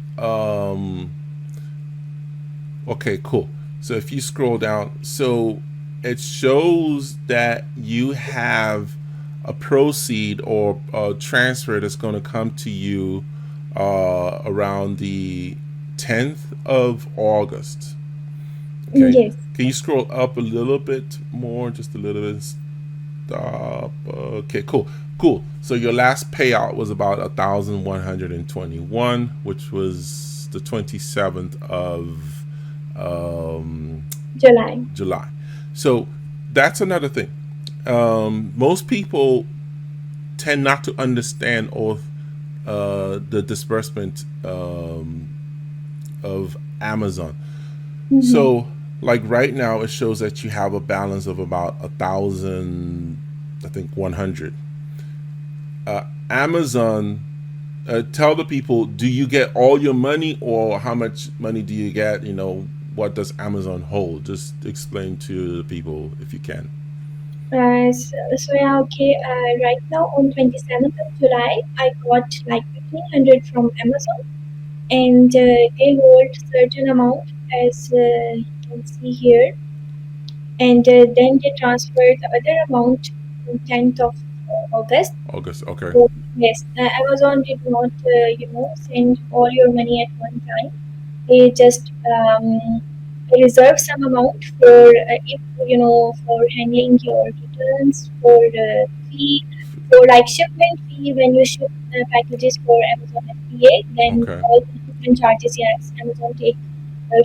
[SPEAKER 1] okay, cool. So if you scroll down, so it shows that you have a proceed or a transfer that's going to come to you around the 10th of August. Okay.
[SPEAKER 2] Yes.
[SPEAKER 1] Can you scroll up a little bit more? Just a little bit. Stop. Okay, cool. Cool. So your last payout was about 1,121, which was the 27th of um,
[SPEAKER 2] July.
[SPEAKER 1] July. So that's another thing. Most people tend not to understand all the disbursement of Amazon.
[SPEAKER 2] Mm-hmm.
[SPEAKER 1] So, like right now, it shows that you have a balance of about 1,000, I think 100. Amazon, tell the people, do you get all your money, or how much money do you get? You know, what does Amazon hold? Just explain to the people if you can.
[SPEAKER 2] So yeah, okay. Right now on 27th of July, I got like 1500 from Amazon, and they hold certain amount as you can see here, and then they transfer the other amount on 10th of August.
[SPEAKER 1] August. Okay.
[SPEAKER 2] So yes, Amazon did not send all your money at one time. They just reserve some amount for if for handling your returns, for fee, for like shipment fee when you ship packages for Amazon FBA, then
[SPEAKER 1] Okay.
[SPEAKER 2] all the different charges, yes, Amazon take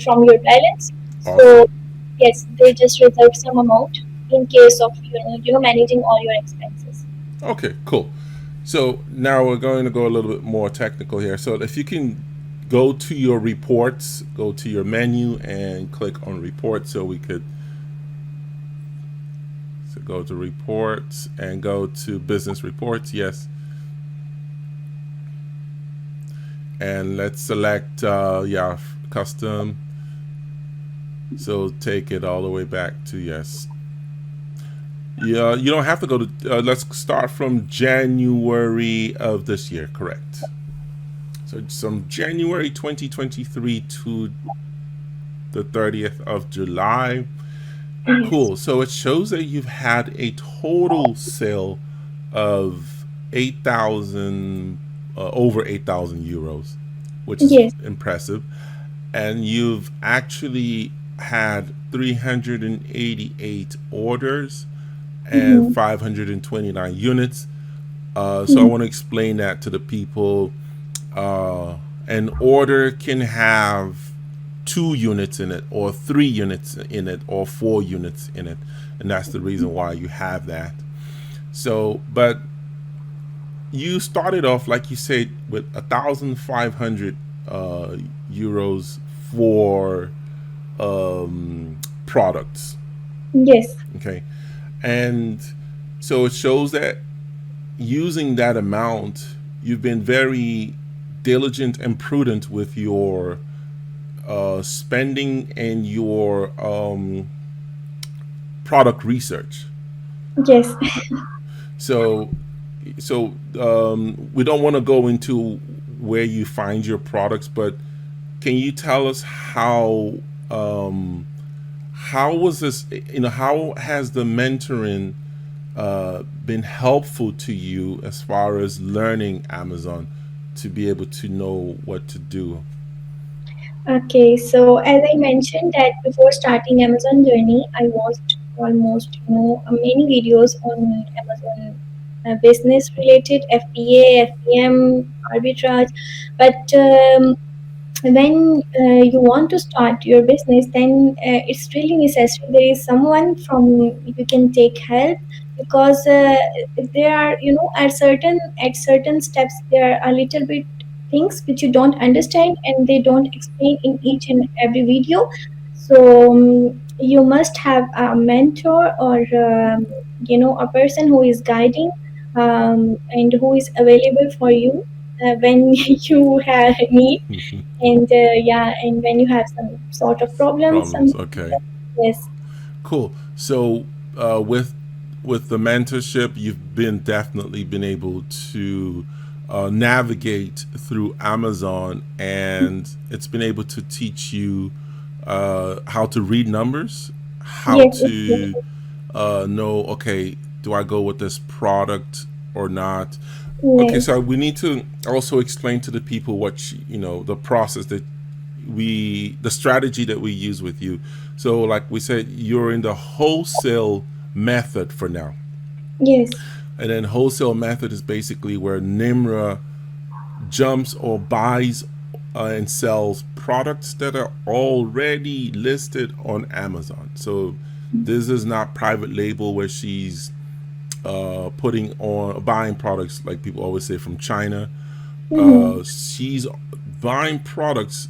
[SPEAKER 2] from your balance. So
[SPEAKER 1] Awesome.
[SPEAKER 2] yes, they just reserve some amount in case of managing all your expenses.
[SPEAKER 1] Okay. Cool. So now we're going to go a little bit more technical here. So if you can go to your reports, go to your menu and click on reports, so we could go to reports and go to business reports. Yes. And let's select yeah, custom. So take it all the way back to yes. Yeah, you don't have to go to. Let's start from January of this year. Correct. So from January 2023 to the 30th of July.
[SPEAKER 2] Yes.
[SPEAKER 1] Cool. So it shows that you've had a total sale of 8,000, over 8,000 euros, which is
[SPEAKER 2] Yes.
[SPEAKER 1] impressive. And you've actually had 388 orders and
[SPEAKER 2] Mm-hmm.
[SPEAKER 1] 529 units. So I
[SPEAKER 2] Mm-hmm.
[SPEAKER 1] want to explain that to the people. An order can have 2 units in it, or 3 units in it, or 4 units in it, and that's the reason why you have that. So, but you started off like you said with 1,500 euros for products.
[SPEAKER 2] Yes.
[SPEAKER 1] Okay, and so it shows that using that amount, you've been very diligent and prudent with your spending and your product research.
[SPEAKER 2] Yes.
[SPEAKER 1] So, we don't want to go into where you find your products, but can you tell us um, how was this? How has the mentoring been helpful to you as far as learning Amazon to be able to know what to do?
[SPEAKER 2] Okay, so as I mentioned that before starting Amazon journey, I watched almost many videos on Amazon business related FBA, FBM, arbitrage, but when you want to start your business, then it's really necessary there is someone from you can take help, because there are at certain steps there are a little bit things which you don't understand and they don't explain in each and every video. So you must have a mentor or a person who is guiding, and who is available for you when you have need, and yeah, and when you have some sort of problems,
[SPEAKER 1] Problems. Okay.
[SPEAKER 2] yes.
[SPEAKER 1] Cool. So with the mentorship, you've been definitely been able to navigate through Amazon, and it's been able to teach you how to read numbers, how
[SPEAKER 2] Yes,
[SPEAKER 1] to know, okay, do I go with this product or not? Okay,
[SPEAKER 2] yes,
[SPEAKER 1] so we need to also explain to the people what the process that the strategy that we use with you. So, like we said, you're in the wholesale method for now,
[SPEAKER 2] yes,
[SPEAKER 1] and then wholesale method is basically where Nimra jumps or buys and sells products that are already listed on Amazon. So this is not private label where she's putting on buying products like people always say from China.
[SPEAKER 2] mm-hmm.
[SPEAKER 1] She's buying products.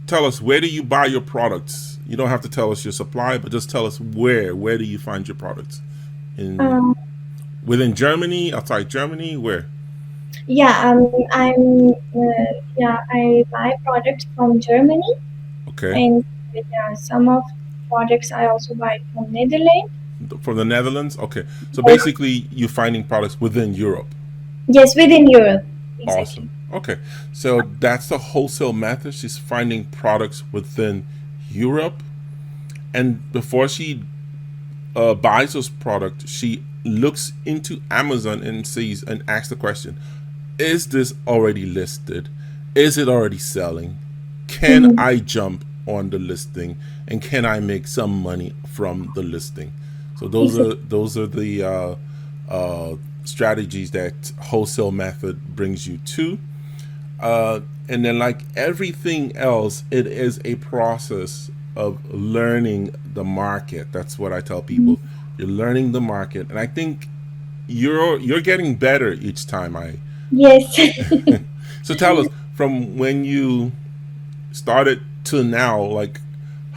[SPEAKER 1] Tell us, where do you buy your products? You don't have to tell us your supply, but just tell us where. Where do you find your products? In
[SPEAKER 2] um,
[SPEAKER 1] Within Germany, outside Germany, where?
[SPEAKER 2] yeah, I'm yeah, I buy products from Germany,
[SPEAKER 1] Okay.
[SPEAKER 2] and But some of products I also buy from Netherlands.
[SPEAKER 1] From the Netherlands? Okay. So
[SPEAKER 2] Yes,
[SPEAKER 1] basically, you're finding products within Europe.
[SPEAKER 2] yes, within Europe,
[SPEAKER 1] Awesome.
[SPEAKER 2] exactly.
[SPEAKER 1] Okay. So that's the wholesale method. She's finding products within Europe. And before she buys those products, she looks into Amazon and sees and asks the question: is this already listed? Is it already selling? Can
[SPEAKER 2] Mhm.
[SPEAKER 1] I jump on the listing and can I make some money from the listing? So
[SPEAKER 2] Exactly.
[SPEAKER 1] those are the strategies that wholesale method brings you to. And then, like everything else, it is a process of learning the market. That's what I tell
[SPEAKER 2] Mhm.
[SPEAKER 1] people. You're learning the market, and I think you're getting better each time. I
[SPEAKER 2] Yes.
[SPEAKER 1] so tell us from when you started to now, like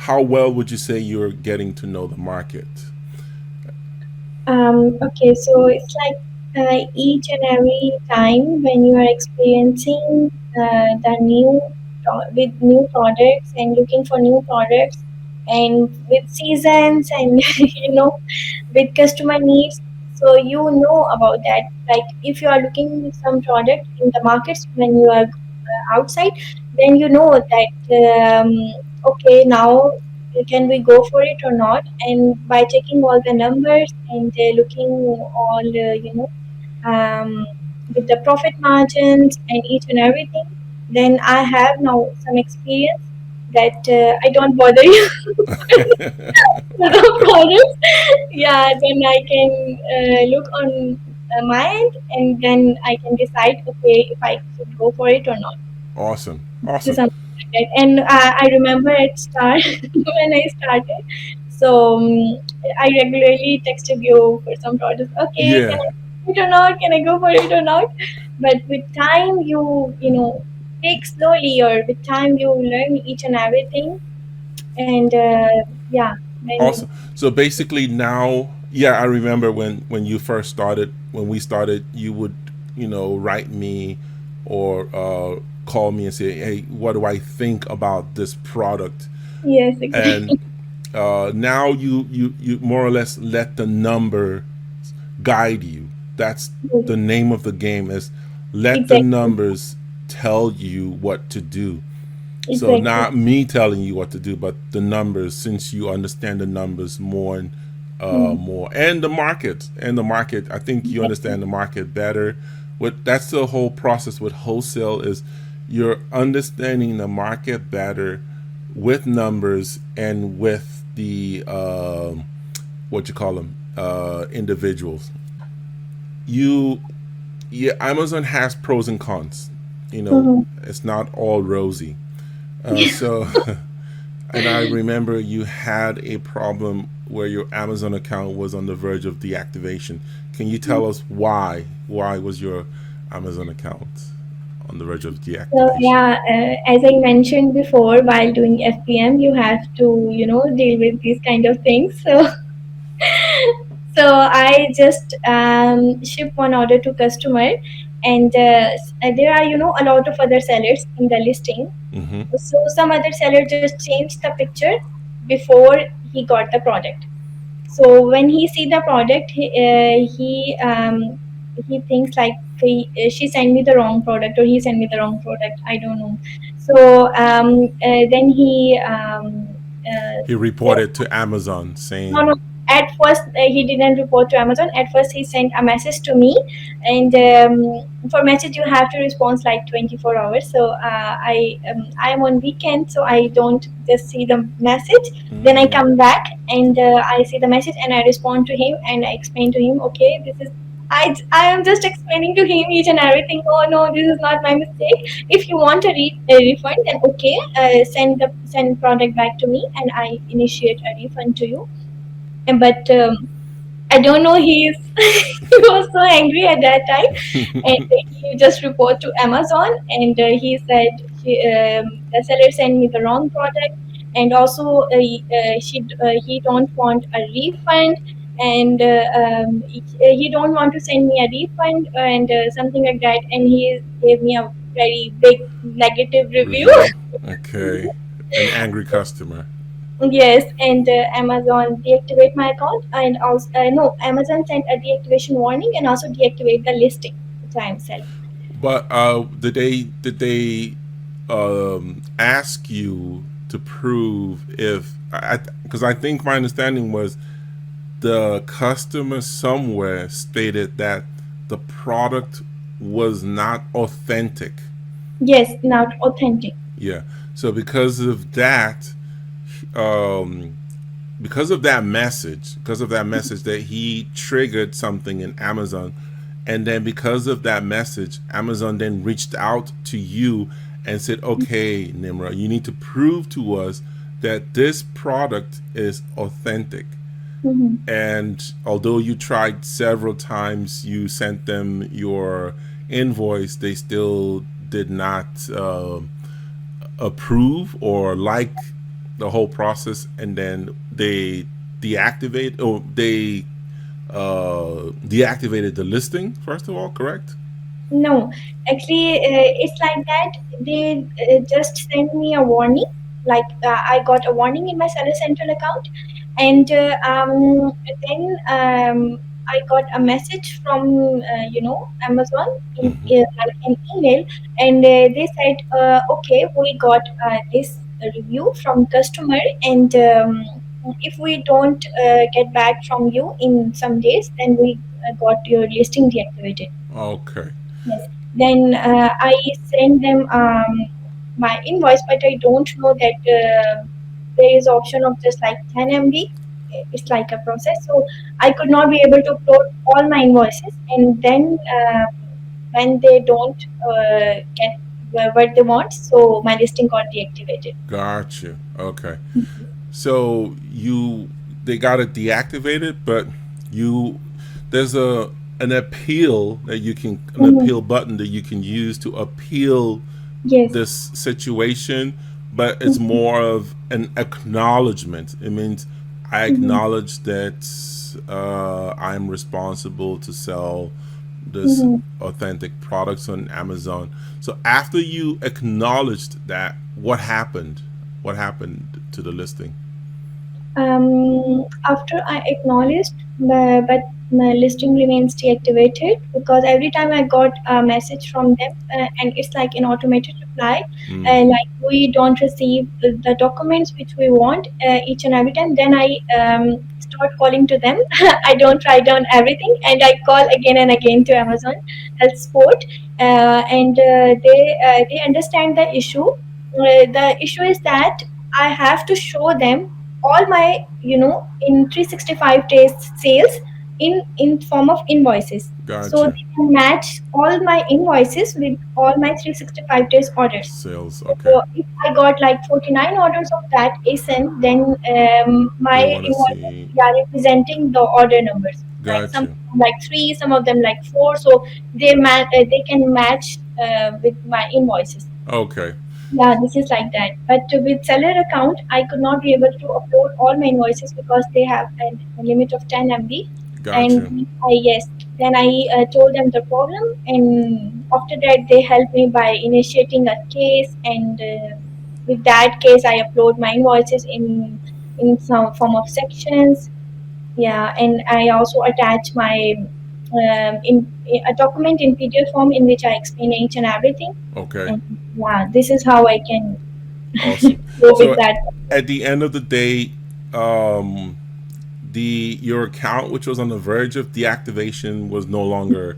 [SPEAKER 1] how well would you say you're getting to know the market?
[SPEAKER 2] Okay, so it's like each and every time when you are experiencing the with new products and looking for new products and with seasons and with customer needs, so you know about that. Like if you are looking some product in the markets when you are outside, then you know that okay, now can we go for it or not? And by checking all the numbers and looking all with the profit margins and each and everything, then I have now some experience that I don't bother you with the products. Yeah, then I can look on my end, and then I can decide, okay, if I should go for it or not.
[SPEAKER 1] Awesome,
[SPEAKER 2] To
[SPEAKER 1] awesome.
[SPEAKER 2] something like that. And I remember at start when I started, so I regularly texted you for some products. Okay, can
[SPEAKER 1] Yeah,
[SPEAKER 2] I go for it or not? Can I go for it or not? But with time, you take slowly, or with time you learn each and everything, and yeah, then
[SPEAKER 1] awesome. So basically now, yeah, I remember when you first started, when we started, you would, write me or call me and say, "Hey, what do I think about this product?"
[SPEAKER 2] yes, exactly,
[SPEAKER 1] And now you more or less let the number guide you. That's the name of the game, is let the
[SPEAKER 2] exactly,
[SPEAKER 1] numbers tell you what to do. So
[SPEAKER 2] exactly.
[SPEAKER 1] not me telling you what to do, but the numbers, since you understand the numbers more and
[SPEAKER 2] Mm,
[SPEAKER 1] more, and the market. I think you
[SPEAKER 2] exactly.
[SPEAKER 1] understand the market better. What That's the whole process with wholesale, is you're understanding the market better with numbers and with the what you call them, individuals. You Yeah, Amazon has pros and cons.
[SPEAKER 2] Mhm.
[SPEAKER 1] It's not all rosy. So and I remember you had a problem where your Amazon account was on the verge of deactivation. Can you tell us why? Why was your Amazon account on the verge of
[SPEAKER 2] So
[SPEAKER 1] deactivation?
[SPEAKER 2] yeah, as I mentioned before, while doing FPM, you have to, deal with these kind of things. So, so I just ship one order to customer, and there are, a lot of other sellers in the listing.
[SPEAKER 1] Mm-hmm.
[SPEAKER 2] So some other seller just changed the picture before he got the product. So when he see the product, he thinks like she sent me the wrong product, or he sent me the wrong product. I don't know. So then he
[SPEAKER 1] He
[SPEAKER 2] said,
[SPEAKER 1] reported to Amazon
[SPEAKER 2] no, no.
[SPEAKER 1] saying,
[SPEAKER 2] At first, he didn't report to Amazon. At first, he sent a message to me, and for message you have to respond like 24 hours. So I am on weekend, so I don't just see the message. Then I
[SPEAKER 1] mm,
[SPEAKER 2] come back and I see the message and I respond to him and I explain to him, okay, this is. I am just explaining to him each and everything. Oh no, this is not my mistake. If you want a refund, then okay, send product back to me and I initiate a refund to you. But I don't know. He was so angry at that time, and he just report to Amazon, and he said the seller sent me the wrong product, and also he don't want a refund, and he don't want to send me a refund and something like that, and he gave me a very big negative review.
[SPEAKER 1] review. Okay. An angry customer.
[SPEAKER 2] Yes, and Amazon deactivate my account, and also no, Amazon sent a deactivation warning and also deactivate the listing which I am selling.
[SPEAKER 1] But did they ask you to prove if because I think my understanding was the customer somewhere stated that the product was not authentic.
[SPEAKER 2] Yes, not authentic.
[SPEAKER 1] Yeah. So um, because of that message that he triggered something in Amazon, and then because of that message, Amazon then reached out to you and said, "Okay, Nimra, you need to prove to us that this product is authentic."
[SPEAKER 2] Mhm.
[SPEAKER 1] And although you tried several times, you sent them your invoice, they still did not approve or like the whole process, and then they deactivated the listing first of all, correct?
[SPEAKER 2] No, actually, it's like that. They just send me a warning. Like I got a warning in my Seller Central account, and then I got a message from Amazon in like an email, and they said, okay, we got this review from customer, and if we don't get back from you in some days, then we got your listing deactivated.
[SPEAKER 1] Okay.
[SPEAKER 2] Yes. Then I send them my invoice, but I don't know that there is option of just like 10 MB. It's like a process, so I could not be able to upload all my invoices, and then when they don't get what they want, so my listing got deactivated.
[SPEAKER 1] Gotcha. Okay. So you they got it deactivated, but you there's a an
[SPEAKER 2] Mhm.
[SPEAKER 1] appeal button that you can use to appeal
[SPEAKER 2] Yes.
[SPEAKER 1] this situation, but it's
[SPEAKER 2] Mhm.
[SPEAKER 1] more of an acknowledgement. It means I
[SPEAKER 2] Mhm.
[SPEAKER 1] acknowledge that I'm responsible to sell this
[SPEAKER 2] Mhm.
[SPEAKER 1] authentic products on Amazon. So after you acknowledged that, what happened? What happened to the listing?
[SPEAKER 2] After I acknowledged, but my listing remains deactivated because every time I got a message from them, and it's like an automated reply,
[SPEAKER 1] Mm,
[SPEAKER 2] like we don't receive the documents which we want each and every time. Then I start calling to them. I don't write down everything, and I call again and again to Amazon Health Support, and they understand the issue. The issue is that I have to show them all my in 365 days sales in form of invoices, so
[SPEAKER 1] gotcha.
[SPEAKER 2] they can match all my invoices with all my 365 days orders.
[SPEAKER 1] Sales. Okay.
[SPEAKER 2] So if I got like 49 orders of that ASIN, then my
[SPEAKER 1] They want to
[SPEAKER 2] invoices
[SPEAKER 1] see.
[SPEAKER 2] are representing the order numbers, like some
[SPEAKER 1] Gotcha.
[SPEAKER 2] of them like 3, some of them like 4, so they can match with my invoices.
[SPEAKER 1] Okay.
[SPEAKER 2] Yeah, this is like that. But with seller account, I could not be able to upload all my invoices because they have a limit of 10 MB. And
[SPEAKER 1] Gotcha.
[SPEAKER 2] yes, then I told them the problem, and after that they helped me by initiating a case, and with that case I upload my invoices in some form of sections. Yeah, and I also attach my in a document in PDF form in which I explain each and everything.
[SPEAKER 1] Okay.
[SPEAKER 2] And yeah, this is how I can
[SPEAKER 1] Awesome.
[SPEAKER 2] go with
[SPEAKER 1] So
[SPEAKER 2] that.
[SPEAKER 1] at the end of the day, um, your account, which was on the verge of deactivation, was no longer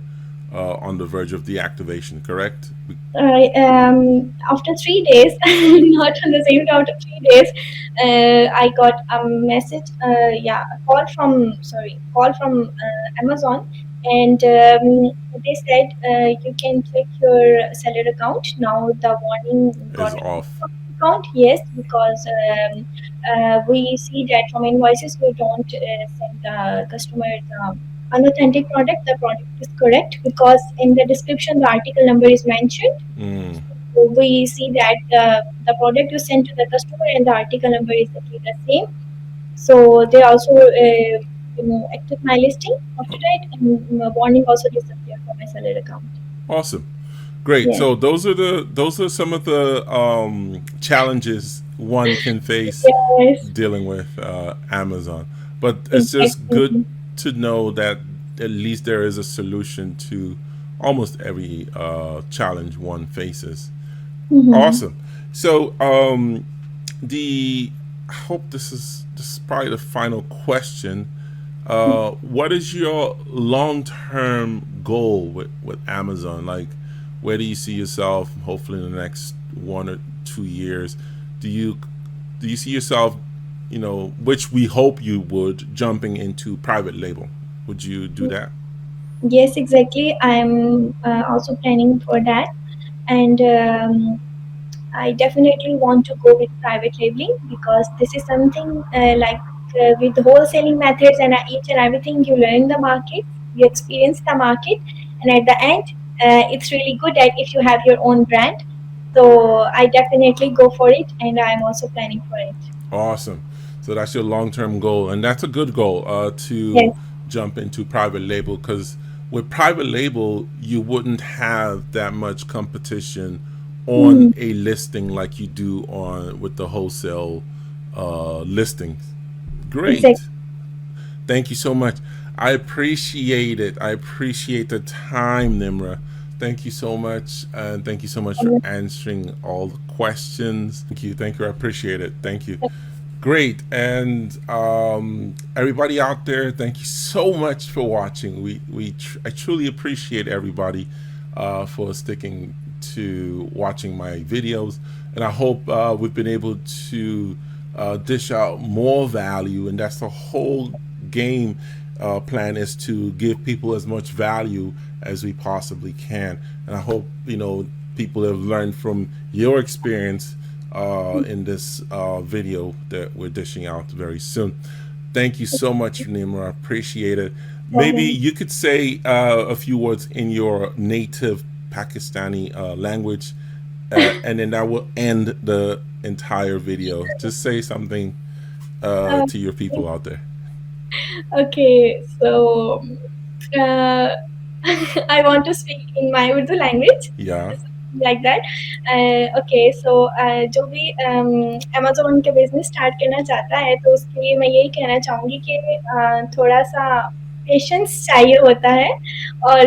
[SPEAKER 1] on the verge of deactivation. Correct?
[SPEAKER 2] After 3 days, not on the same day, after 3 days, I got a message, yeah, a call from, sorry, call from Amazon, and they said you can check your seller account. Now the warning got
[SPEAKER 1] Is
[SPEAKER 2] removed
[SPEAKER 1] off.
[SPEAKER 2] from the account, yes, because we see that from invoices we don't send the customers unauthentic product. The product is correct because in the description the article number is mentioned,
[SPEAKER 1] Mm,
[SPEAKER 2] we see that the product you sent to the customer and the article number is exactly the same. So they also active my listing after that, and warning also disappeared from my seller account.
[SPEAKER 1] awesome. Great.
[SPEAKER 2] Yes.
[SPEAKER 1] So those are some of the challenges one can face
[SPEAKER 2] Yes,
[SPEAKER 1] dealing with Amazon. But it's just good
[SPEAKER 2] exactly.
[SPEAKER 1] to know that at least there is a solution to almost every challenge one faces.
[SPEAKER 2] Mm-hmm.
[SPEAKER 1] Awesome. So the I hope this is probably the final question. What is your long term goal with Amazon? Like, where do you see yourself? Hopefully, in the next 1 or 2 years, do you do you see yourself? Which we hope you would, jumping into private label. Would you do that?
[SPEAKER 2] Yes, exactly. I'm also planning for that. And I definitely want to go with private labeling because this is something with wholesaling methods and each and everything you learn the market, you experience the market, and at the end, it's really good that if you have your own brand. So I definitely go for it, and I'm also planning for it.
[SPEAKER 1] Awesome. So that's your long term goal, and that's a good goal to
[SPEAKER 2] Yes.
[SPEAKER 1] jump into private label because with private label you wouldn't have that much competition on
[SPEAKER 2] Mhm.
[SPEAKER 1] a listing like you do on with the wholesale listings. Great.
[SPEAKER 2] Exactly.
[SPEAKER 1] Thank you so much. I appreciate it. I appreciate the time, Nimra. Thank you so much, and thank you so much for answering all the questions. Thank you. Thank you. I appreciate it. Thank you. Great. And everybody out there, thank you so much for watching. I truly appreciate everybody for sticking to watching my videos, and I hope we've been able to dish out more value. And that's the whole game plan, is to give people as much value as we possibly can. And I hope people have learned from your experience in this video that we're dishing out very soon. Thank you so much, Nima. I appreciate it. Maybe
[SPEAKER 2] Problem.
[SPEAKER 1] you could say a few words in your native Pakistani language, and then that will end the entire video. Just say something
[SPEAKER 2] Uh,
[SPEAKER 1] to your people out there.
[SPEAKER 2] okay, so uh, I want to speak in my Urdu language,
[SPEAKER 1] Yeah.
[SPEAKER 2] something like that. Okay, so जो भी Amazon के business start करना चाहता है तो उसके लिए मैं यही कहना चाहूँगी कि थोड़ा सा पेशेंस चाहिए होता है और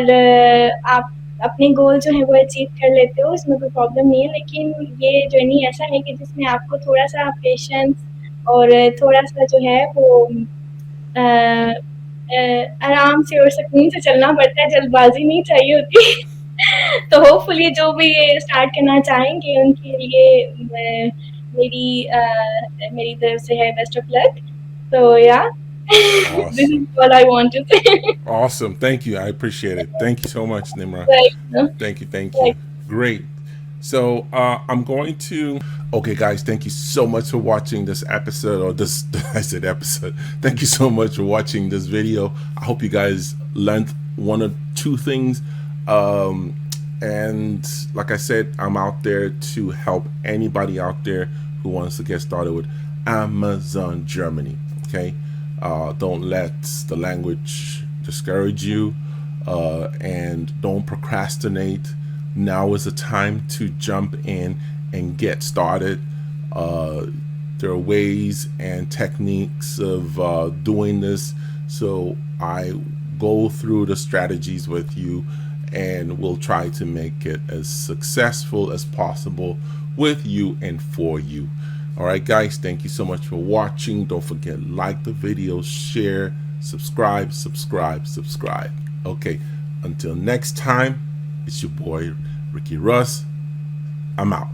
[SPEAKER 2] आप अपने गोल जो है वो अचीव कर लेते हो, उसमें कोई प्रॉब्लम नहीं है, लेकिन ये जर्नी ऐसा है कि जिसमें आपको थोड़ा सा पेशेंस और थोड़ा सा जो है वो अ, आराम से और सुकून से चलना पड़ता है, जल्दबाजी नहीं चाहिए होती। तो होपफुली जो भी ये स्टार्ट करना चाहेंगे उनके लिए मेरी मेरी तरफ से है बेस्ट ऑफ लक। तो या this
[SPEAKER 1] Awesome.
[SPEAKER 2] Is what I want to say.
[SPEAKER 1] Awesome. Thank you. I appreciate it. Thank you so much, Nimra.
[SPEAKER 2] Right
[SPEAKER 1] Thank you. Thank you.
[SPEAKER 2] Right
[SPEAKER 1] Great. So I'm going to. Okay, guys. Thank you so much for watching this episode, or this. I said episode. Thank you so much for watching this video. I hope you guys learned one or two things. Um, and like I said, I'm out there to help anybody out there who wants to get started with Amazon Germany. Okay. Don't let the language discourage you, and don't procrastinate. Now is the time to jump in and get started. Uh, there are ways and techniques of doing this, so I go through the strategies with you, and we'll try to make it as successful as possible with you and for you. All right, guys, thank you so much for watching. Don't forget, like the video, share, subscribe, subscribe, subscribe. Okay, until next time, it's your boy Ricky Russ. I'm out.